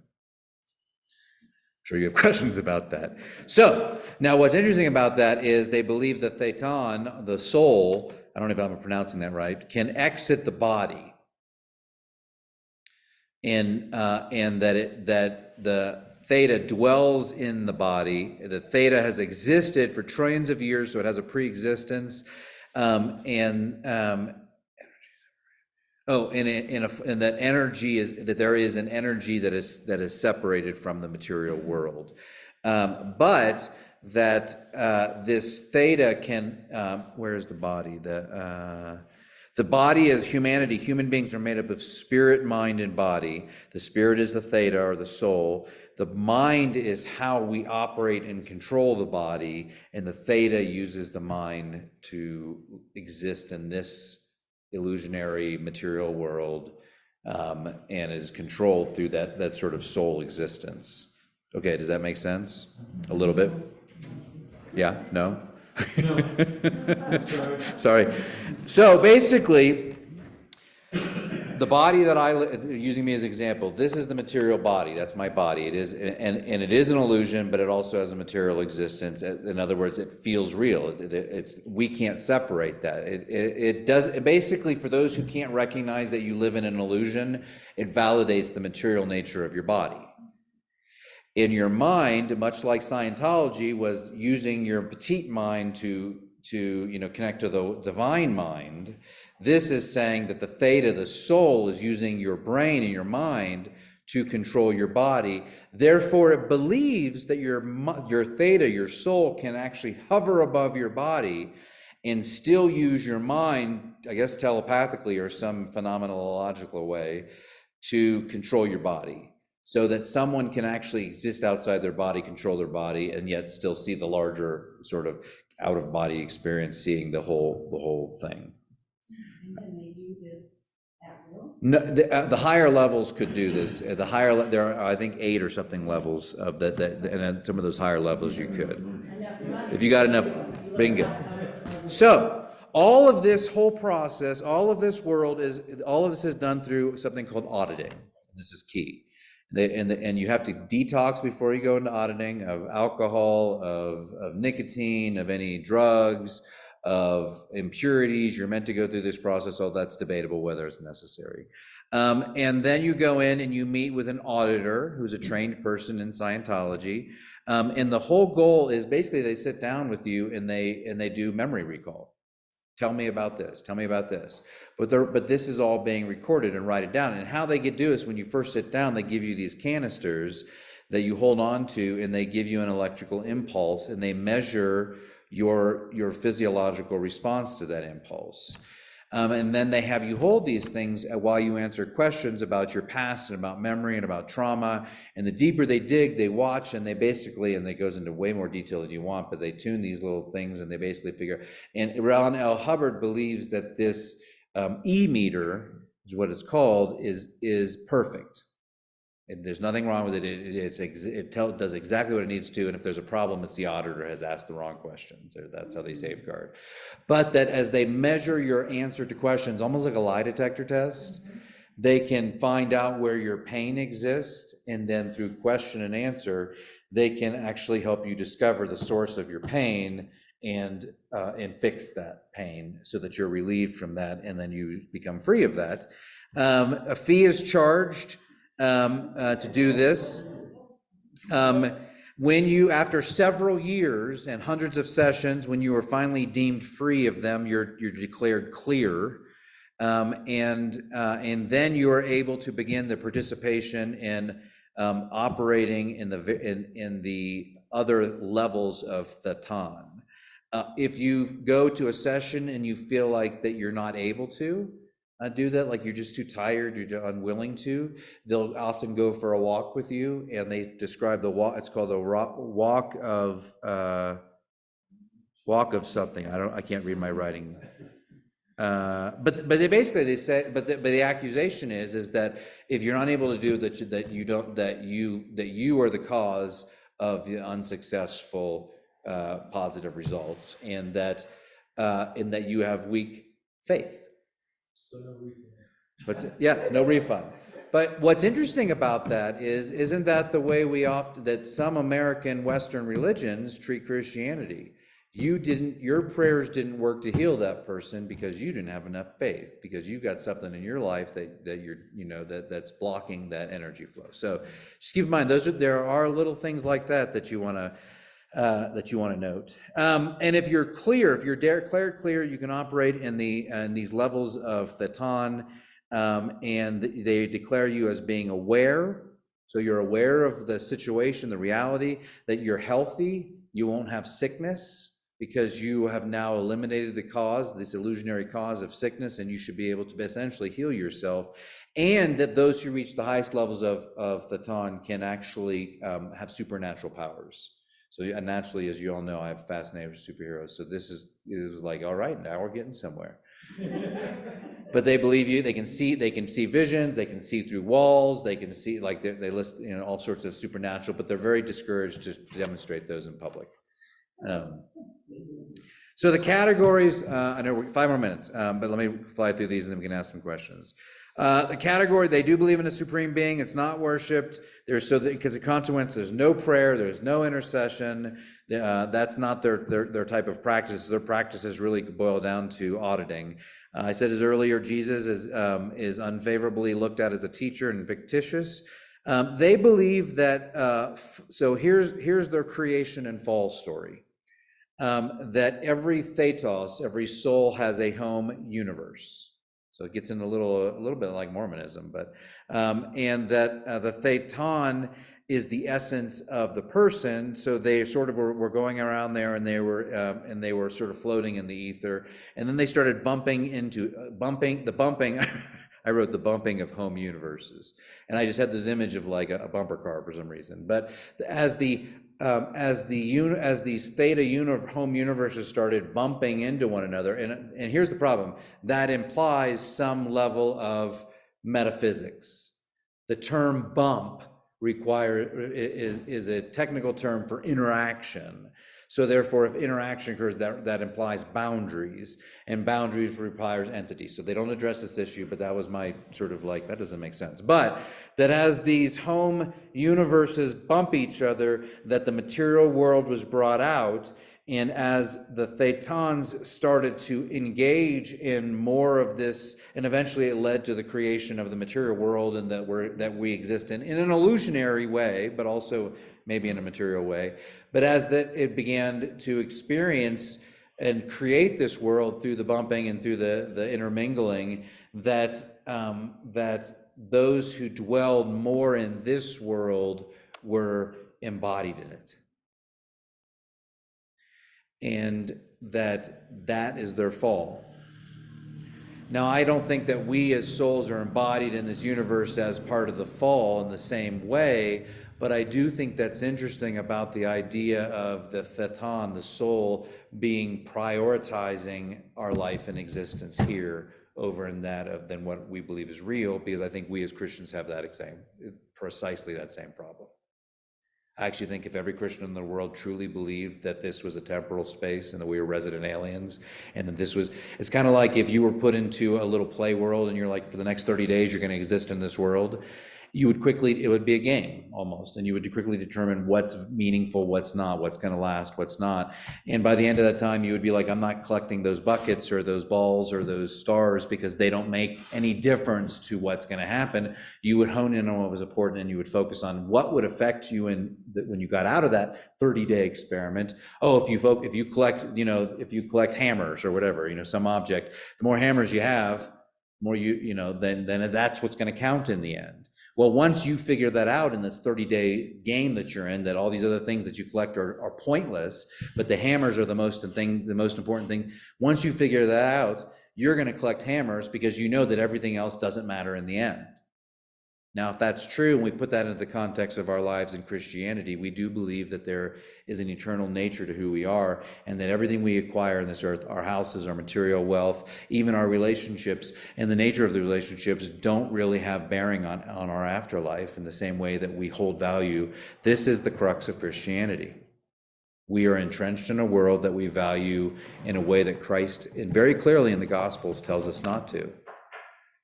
sure you have questions about that. So now what's interesting about that is they believe the thetan, the soul, I don't know if I'm pronouncing that right, can exit the body. And that the theta dwells in the body. The theta has existed for trillions of years, so it has a pre-existence. And that energy is that there is an energy that is separated from the material world, but that this theta can. Where is the body? The body is humanity. Human beings are made up of spirit, mind, and body. The spirit is the theta, or the soul. The mind is how we operate and control the body, and the theta uses the mind to exist in this illusionary material world, and is controlled through that sort of soul existence. Okay, does that make sense? A little bit? Yeah? No? No. I'm sorry. Sorry. So basically, the body that using me as an example, this is the material body. That's my body. It is, and it is an illusion, but it also has a material existence. In other words, it feels real. We can't separate that. It does, basically, for those who can't recognize that you live in an illusion, it validates the material nature of your body. In your mind, much like Scientology was using your petite mind to connect to the divine mind. This is saying that the theta, the soul, is using your brain and your mind to control your body. Therefore, it believes that your theta, your soul, can actually hover above your body and still use your mind, I guess telepathically or some phenomenological way, to control your body, so that someone can actually exist outside their body, control their body, and yet still see the larger sort of out-of-body experience, seeing the whole thing. And can they do this at will? No, the higher levels could do this. There are, I think, 8 or something levels of that, and at some of those higher levels you could. Enough money. If you got enough, bingo. So all of this whole process, all of this is done through something called auditing. This is key. And you have to detox before you go into auditing of alcohol, of nicotine, of any drugs, of impurities. You're meant to go through this process, although that's debatable whether it's necessary. And then you go in and you meet with an auditor who's a trained person in Scientology. And the whole goal is basically they sit down with you and they do memory recall. Tell me about this. Tell me about this. But this is all being recorded and write it down. And how they do is when you first sit down, they give you these canisters that you hold on to, and they give you an electrical impulse, and they measure your physiological response to that impulse. And then they have you hold these things while you answer questions about your past and about memory and about trauma. And the deeper they dig, they watch, and it goes into way more detail than you want, but they tune these little things and they basically figure. And Ron L. Hubbard believes that this E-meter, is what it's called, is perfect. And there's nothing wrong with it. It does exactly what it needs to. And if there's a problem, it's the auditor has asked the wrong questions. That's how they safeguard. But that as they measure your answer to questions, almost like a lie detector test, they can find out where your pain exists. And then through question and answer, they can actually help you discover the source of your pain and fix that pain so that you're relieved from that. And then you become free of that. A fee is charged to do this. When you, after several years and hundreds of sessions, when you are finally deemed free of them, you're declared clear, and then you are able to begin the participation in operating in the other levels of Thatan. If you go to a session and you feel like that you're not able to do that, like you're just too tired, you're unwilling to, they'll often go for a walk with you, and they describe the walk. It's called the walk of something. I can't read my writing. But they say the accusation is that if you're not able to do that you are the cause of the unsuccessful positive results, and that you have weak faith. So no refund. But yes, no refund. But what's interesting about that isn't that the way that some American Western religions treat Christianity? Your prayers didn't work to heal that person because you didn't have enough faith, because you got something in your life that's blocking that energy flow. So just keep in mind, there are little things like that you want to note. And if you're clear, if you're declared clear, you can operate in these levels of Thatan, and they declare you as being aware. So you're aware of the situation, the reality, that you're healthy, you won't have sickness, because you have now eliminated the cause, this illusionary cause of sickness, and you should be able to essentially heal yourself. And that those who reach the highest levels of Thatan can actually have supernatural powers. So naturally, as you all know, I have fascinated with superheroes. So it was like, all right, now we're getting somewhere. But they believe you. They can see visions. They can see through walls. They can see, like they list all sorts of supernatural. But they're very discouraged to demonstrate those in public. So the categories. I know we're 5 more minutes, but let me fly through these and then we can ask some questions. The category, they do believe in a supreme being. It's not worshipped. Because the consequence, there's no prayer, there's no intercession. That's not their type of practice. Their practices really boil down to auditing. I said as earlier, Jesus is unfavorably looked at as a teacher and fictitious. They believe that. So here's their creation and fall story. that every thetos, every soul has a home universe. So it gets in a little bit like Mormonism, but and that the theton is the essence of the person. So they sort of were going around there, and they were sort of floating in the ether, and then they started bumping into the bumping. I wrote the bumping of home universes, and I just had this image of like a bumper car for some reason. But as these theta home universes started bumping into one another, and here's the problem: that implies some level of metaphysics. The term bump is a technical term for interaction. So therefore, if interaction occurs, that implies boundaries, and boundaries requires entities. So they don't address this issue, but that was my sort of like, that doesn't make sense. But that as these home universes bump each other, that the material world was brought out, and as the thetons started to engage in more of this, and eventually it led to the creation of the material world, and that we exist in an illusionary way, but also maybe in a material way. But as it began to experience and create this world through the bumping and through the intermingling, that those who dwelled more in this world were embodied in it. And that is their fall. Now, I don't think that we as souls are embodied in this universe as part of the fall in the same way, but I do think that's interesting about the idea of the theton, the soul, being prioritizing our life and existence here over in that than what we believe is real, because I think we as Christians have precisely that same problem. I actually think if every Christian in the world truly believed that this was a temporal space and that we were resident aliens, and that it's kind of like if you were put into a little play world and you're like, for the next 30 days, you're going to exist in this world, it would be a game almost, and you would quickly determine what's meaningful, what's not, what's going to last, what's not. And by the end of that time, you would be like, I'm not collecting those buckets or those balls or those stars because they don't make any difference to what's going to happen. You would hone in on what was important, and you would focus on what would affect you when you got out of that 30-day experiment. Oh, if you collect hammers or whatever, some object, the more hammers you have, the more then that's what's going to count in the end. Well, once you figure that out in this 30-day game that you're in, that all these other things that you collect are pointless, but the hammers are the most important thing. Once you figure that out, you're going to collect hammers because you know that everything else doesn't matter in the end. Now, if that's true, and we put that into the context of our lives in Christianity, we do believe that there is an eternal nature to who we are, and that everything we acquire on this earth, our houses, our material wealth, even our relationships, and the nature of the relationships don't really have bearing on our afterlife in the same way that we hold value. This is the crux of Christianity. We are entrenched in a world that we value in a way that Christ, and very clearly in the Gospels, tells us not to.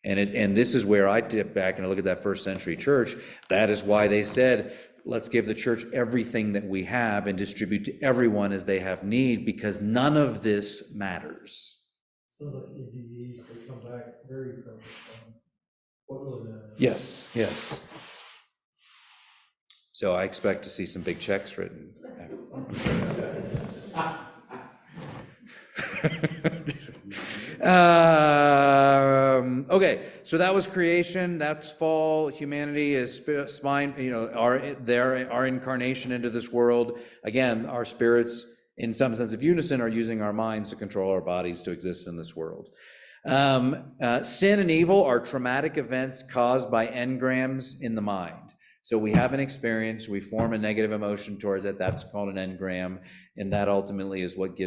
And this is where I dip back and I look at that first century church. That is why they said, let's give the church everything that we have and distribute to everyone as they have need, because none of this matters. Sounds like EDEs, they come back very focused on what really matters. Yes. So I expect to see some big checks written. Okay, so that was creation. That's fall. Humanity is our incarnation into this world. Again, our spirits, in some sense of unison, are using our minds to control our bodies to exist in this world. Sin and evil are traumatic events caused by engrams in the mind. So we have an experience, we form a negative emotion towards it, that's called an engram, and that ultimately is what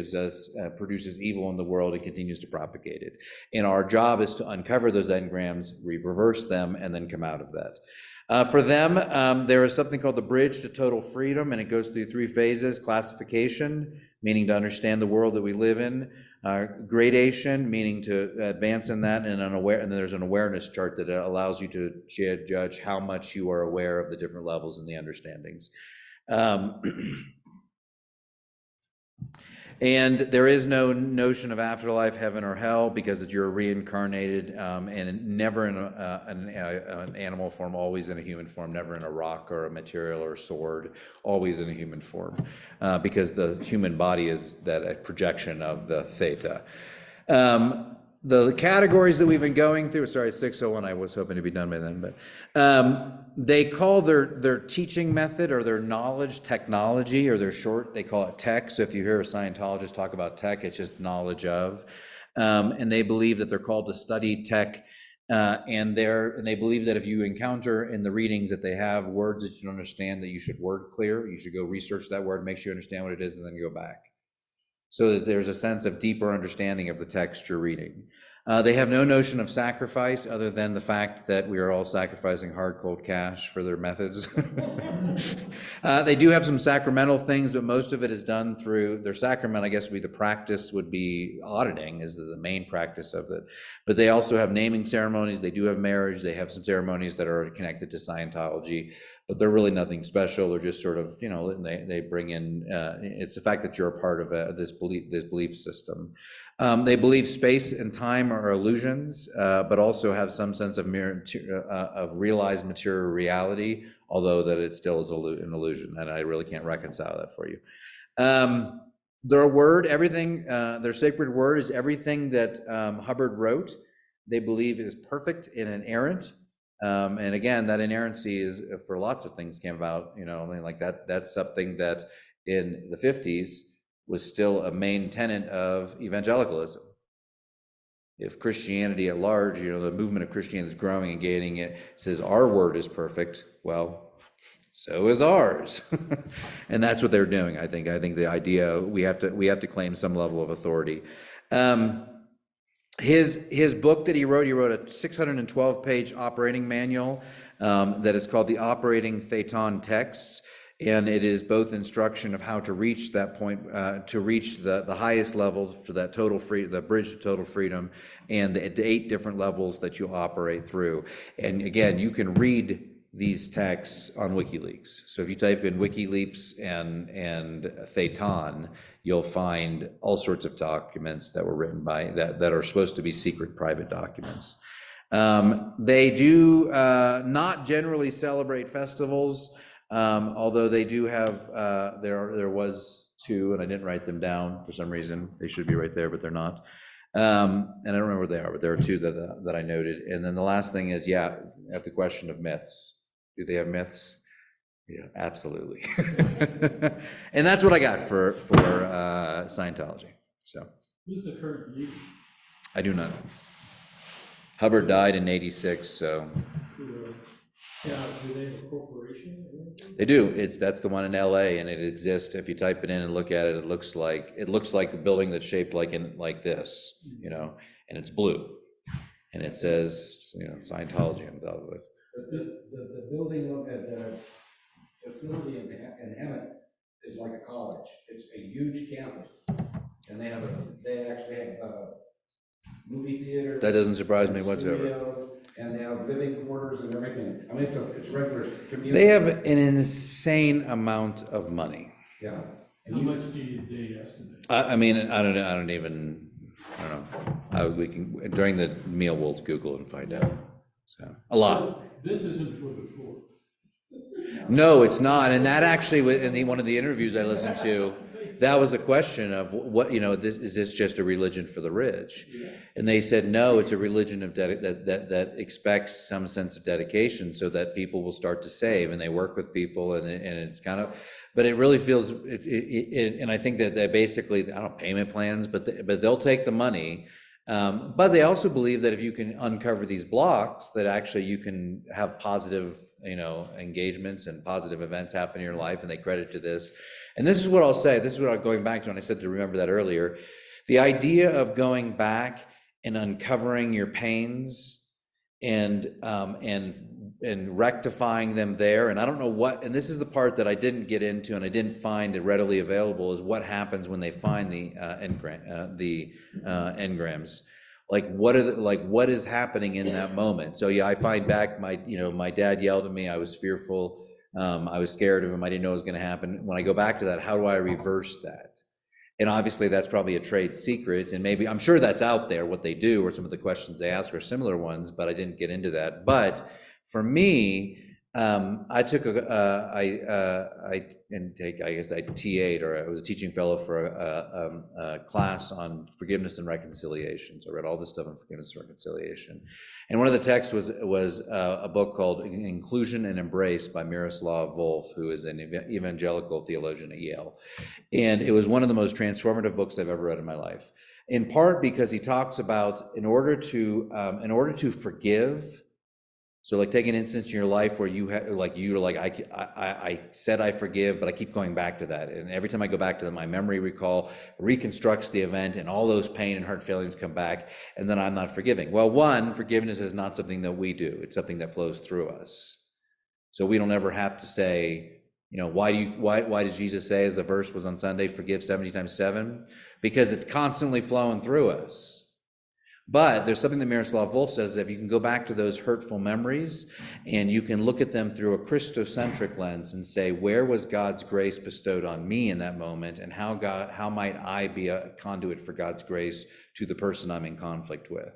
produces evil in the world and continues to propagate it. And our job is to uncover those engrams, reverse them, and then come out of that. For them, there is something called the bridge to total freedom, and it goes through 3 phases: classification, meaning to understand the world that we live in; gradation, meaning to advance in that; and then there's an awareness chart that allows you to judge how much you are aware of the different levels and the understandings. And there is no notion of afterlife, heaven or hell, because you're reincarnated, and never in an animal form, always in a human form, never in a rock or a material or a sword, always in a human form, because the human body is that a projection of the theta. The categories that we've been going through, sorry, it's 6:01, I was hoping to be done by then, but they call their teaching method or their knowledge technology, or they call it tech. So if you hear a Scientologist talk about tech, it's just knowledge of. And they believe that they're called to study tech, and they believe that if you encounter in the readings that they have words that you don't understand, that you should word clear, you should go research that word, make sure you understand what it is, and then go back, so that there's a sense of deeper understanding of the text you're reading. They have no notion of sacrifice other than the fact that we are all sacrificing hard, cold cash for their methods. They do have some sacramental things, but most of it is done through their sacrament. I guess the practice would be auditing is the main practice of it. But they also have naming ceremonies. They do have marriage. They have some ceremonies that are connected to Scientology, but they're really nothing special. They're just sort of, they bring in, it's the fact that you're a part of this belief system. They believe space and time are illusions, but also have some sense of realized material reality, although that it still is an illusion, and I really can't reconcile that for you. Their word, everything, their sacred word is everything that Hubbard wrote, they believe is perfect and inerrant. And again, that inerrancy is for lots of things came about, like that's something that in the 50s was still a main tenet of evangelicalism. If Christianity at large, the movement of Christianity is growing and gaining, it says our word is perfect, well, so is ours. And that's what they're doing. I think the idea we have to claim some level of authority. His book that he wrote a 612-page operating manual that is called the Operating Thetan Texts, and it is both instruction of how to reach that point, to reach the highest levels for that the bridge to total freedom, and the 8 different levels that you operate through. And again, you can read these texts on WikiLeaks. So if you type in WikiLeaks and Thetan, you'll find all sorts of documents that were written by that are supposed to be secret private documents. They do not generally celebrate festivals, although they do have, there was 2, and I didn't write them down for some reason. They should be right there, but they're not. And I don't remember what they are, but there are 2 that I noted. And then the last thing is, at the question of myths. Do they have myths? Yeah, absolutely. And that's what I got for Scientology. So. Who's the current leader? I do not know. Hubbard died in '86, so. Do they have a corporation or anything? They do. That's the one in LA, and it exists. If you type it in and look at it, it looks like the building that's shaped like this, and it's blue, and it says Scientology on top of it. The building at the facility in Emmett is like a college. It's a huge campus, and they actually have movie theaters. That doesn't surprise me whatsoever. Studios, and they have living quarters and everything. I mean, it's regular community. They have an insane amount of money. Yeah. How much do they estimate? I mean, I don't know. We can during the meal we'll Google and find out. So a lot. This isn't for the poor. No, it's not. And that actually, in one of the interviews I listened to, that was a question of what, is this just a religion for the rich? Yeah. And they said, no, it's a religion of that expects some sense of dedication so that people will start to save, and they work with people, and it's kind of, but it really feels, and I think that they basically, I don't know, payment plans, but they'll take the money. But they also believe that if you can uncover these blocks, that actually you can have positive, engagements and positive events happen in your life, and they credit to this. And this is what I'll say, this is what I'm going back to, and I said to remember that earlier. The idea of going back and uncovering your pains and rectifying them there, and I don't know what, and this is the part that I didn't get into and I didn't find it readily available, is what happens when they find the engrams. What is happening in that moment? So I find back my dad yelled at me. I was fearful. I was scared of him. I didn't know what was going to happen. When I go back to that, how do I reverse that? And obviously that's probably a trade secret, and maybe, I'm sure that's out there, what they do, or some of the questions they ask are similar ones, but I didn't get into that. But for me, I took I didn't take, I guess I TA'd, or I was a teaching fellow for a class on forgiveness and reconciliation. So I read all this stuff on forgiveness and reconciliation. And one of the texts was a book called Inclusion and Embrace by Miroslav Volf, who is an evangelical theologian at Yale. And it was one of the most transformative books I've ever read in my life. In part because he talks about, in order to forgive. So like take an instance in your life where I said I forgive, but I keep going back to that. And every time I go back to that, my memory reconstructs the event, and all those pain and hurt feelings come back, and then I'm not forgiving. Well, one, forgiveness is not something that we do. It's something that flows through us. So we don't ever have to say, why does Jesus say, as the verse was on Sunday, forgive 70 times 7? Because it's constantly flowing through us. But there's something that Miroslav Volf says, if you can go back to those hurtful memories and you can look at them through a Christocentric lens and say, where was God's grace bestowed on me in that moment, and how might I be a conduit for God's grace to the person I'm in conflict with?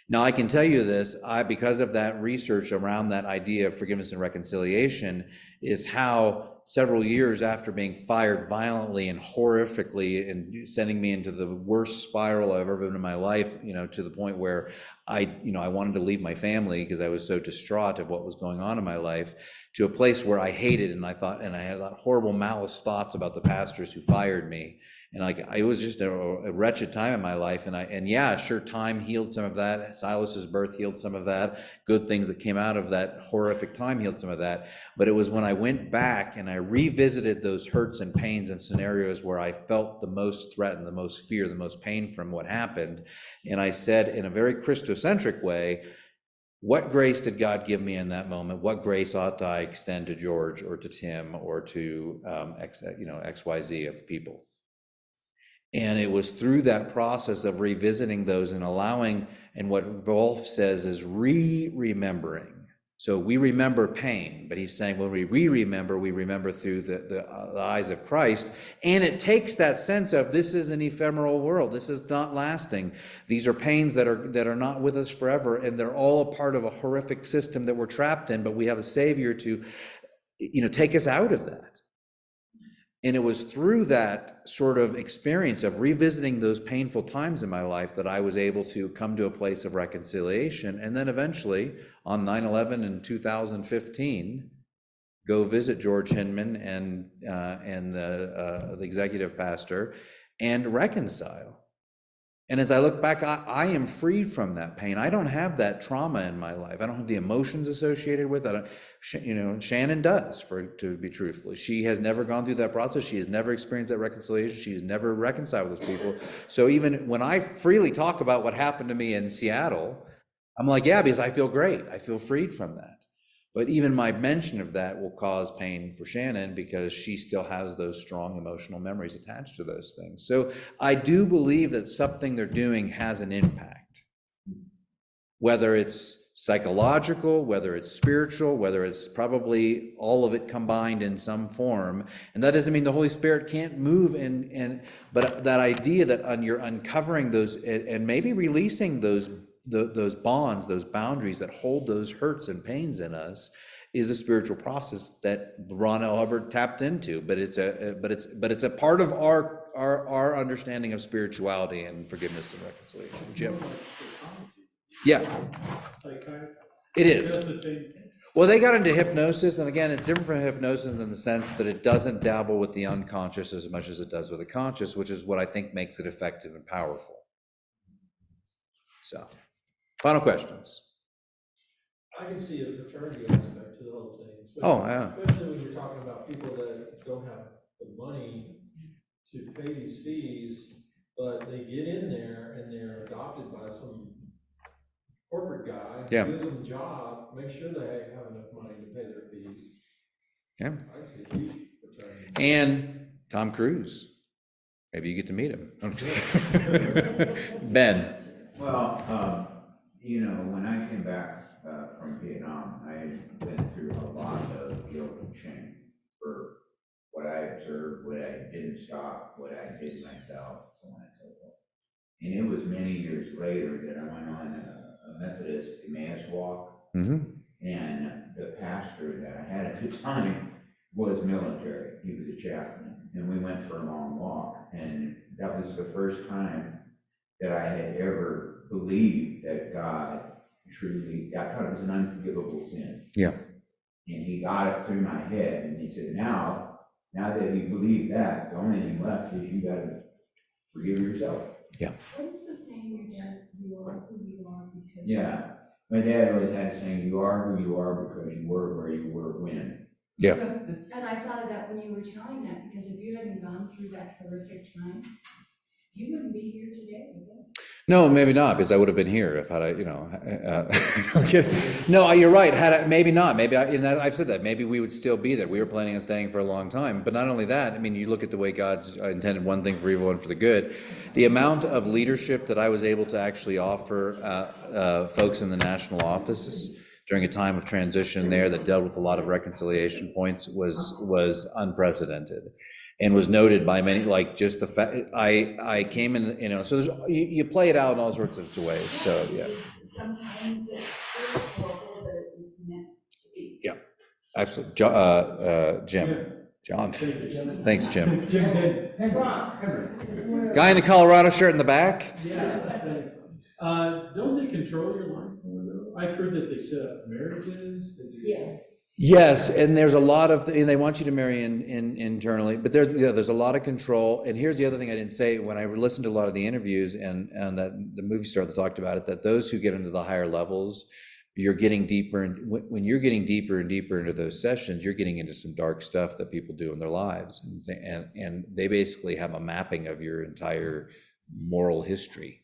Now, I can tell you this, because of that research around that idea of forgiveness and reconciliation, is how several years after being fired violently and horrifically and sending me into the worst spiral I've ever been in my life, to the point where I wanted to leave my family because I was so distraught of what was going on in my life, to a place where I hated, and I had horrible malice thoughts about the pastors who fired me. And it was just a wretched time in my life. And yeah, sure, time healed some of that. Silas's birth healed some of that. Good things that came out of that horrific time healed some of that. But it was when I went back and I revisited those hurts and pains and scenarios where I felt the most threatened, the most fear, the most pain from what happened. And I said, in a very Christocentric way, what grace did God give me in that moment? What grace ought I extend to George or to Tim or to XYZ of people? And it was through that process of revisiting those and allowing, and what Volf says is remembering. So we remember pain, but he's saying when we remember through the eyes of Christ. And it takes that sense of, this is an ephemeral world. This is not lasting. These are pains that are not with us forever, and they're all a part of a horrific system that we're trapped in, but we have a Savior to, take us out of that. And it was through that sort of experience of revisiting those painful times in my life that I was able to come to a place of reconciliation. And then eventually, on 9/11 in 2015, go visit George Hinman and the executive pastor and reconcile. And as I look back, I am freed from that pain. I don't have that trauma in my life. I don't have the emotions associated with it. Shannon does, to be truthful. She has never gone through that process. She has never experienced that reconciliation. She has never reconciled with those people. So even when I freely talk about what happened to me in Seattle, I'm like, yeah, because I feel great. I feel freed from that. But even my mention of that will cause pain for Shannon because she still has those strong emotional memories attached to those things. So I do believe that something they're doing has an impact, whether it's psychological, whether it's spiritual, whether it's probably all of it combined in some form. And that doesn't mean the Holy Spirit can't move but that idea that you're uncovering those and maybe releasing those bonds, those boundaries that hold those hurts and pains in us, is a spiritual process that Ron L. Hubbard tapped into. But it's a part of our understanding of spirituality and forgiveness and reconciliation. Jim. Yeah, it is. Just the same thing. Well, they got into hypnosis, and again, it's different from hypnosis in the sense that it doesn't dabble with the unconscious as much as it does with the conscious, which is what I think makes it effective and powerful. So, final questions. I can see a fraternity aspect to the whole thing. Oh, yeah. Especially when you're talking about people that don't have the money to pay these fees, but they get in there and they're adopted by some corporate guy, Yeah. gives them a job, make sure they have enough money to pay their fees. Yeah. I can see a huge fraternity. And Tom Cruise. Maybe you get to meet him. Ben. Well, when I came back from Vietnam, I had been through a lot of guilt and shame for what I observed, what I didn't stop, what I did myself, so on and so forth. And it was many years later that I went on a Methodist Emmaus walk, Mhm. and the pastor that I had at the time was military. He was a chaplain, and we went for a long walk, and that was the first time that I had ever believed that God truly, I thought it was an unforgivable sin. Yeah. And he got it through my head, and he said, now that you believe that, the only thing left is you gotta forgive yourself. What is the saying, your dad, you are who you are because? Yeah, my dad always had a saying, you are who you are because you were where you were when. Yeah. And I thought of that when you were telling that, because if you hadn't gone through that horrific time, you wouldn't be here today, I guess. No, maybe not, because I would have been here if had I, I'm kidding. No, you're right. Maybe not. Maybe I've said that. Maybe we would still be there. We were planning on staying for a long time. But not only that, I mean, you look at the way God's intended one thing for evil, one for the good. The amount of leadership that I was able to actually offer folks in the national offices during a time of transition there that dealt with a lot of reconciliation points was unprecedented. And was noted by many, like just the fact, I came in, so there's, you play it out in all sorts of ways, so, yeah. Sometimes it's horrible, but it was meant to be. Yeah, absolutely. Jim, John, thanks, Jim. Jim did. Henry. Guy in the Colorado shirt in the back? Yeah, thanks. Don't they control your life more though? I've heard that they set up marriages. They do. Yeah. Yes, and there's a lot of, and they want you to marry internally, but there's a lot of control. And here's the other thing I didn't say, when I listened to a lot of the interviews and that the movie star that talked about it, that those who get into the higher levels, you're getting deeper, and when you're getting deeper and deeper into those sessions, you're getting into some dark stuff that people do in their lives. And they basically have a mapping of your entire moral history.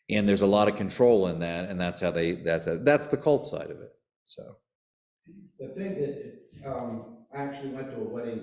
And there's a lot of control in that, and that's the cult side of it, so. The thing that, I actually went to a wedding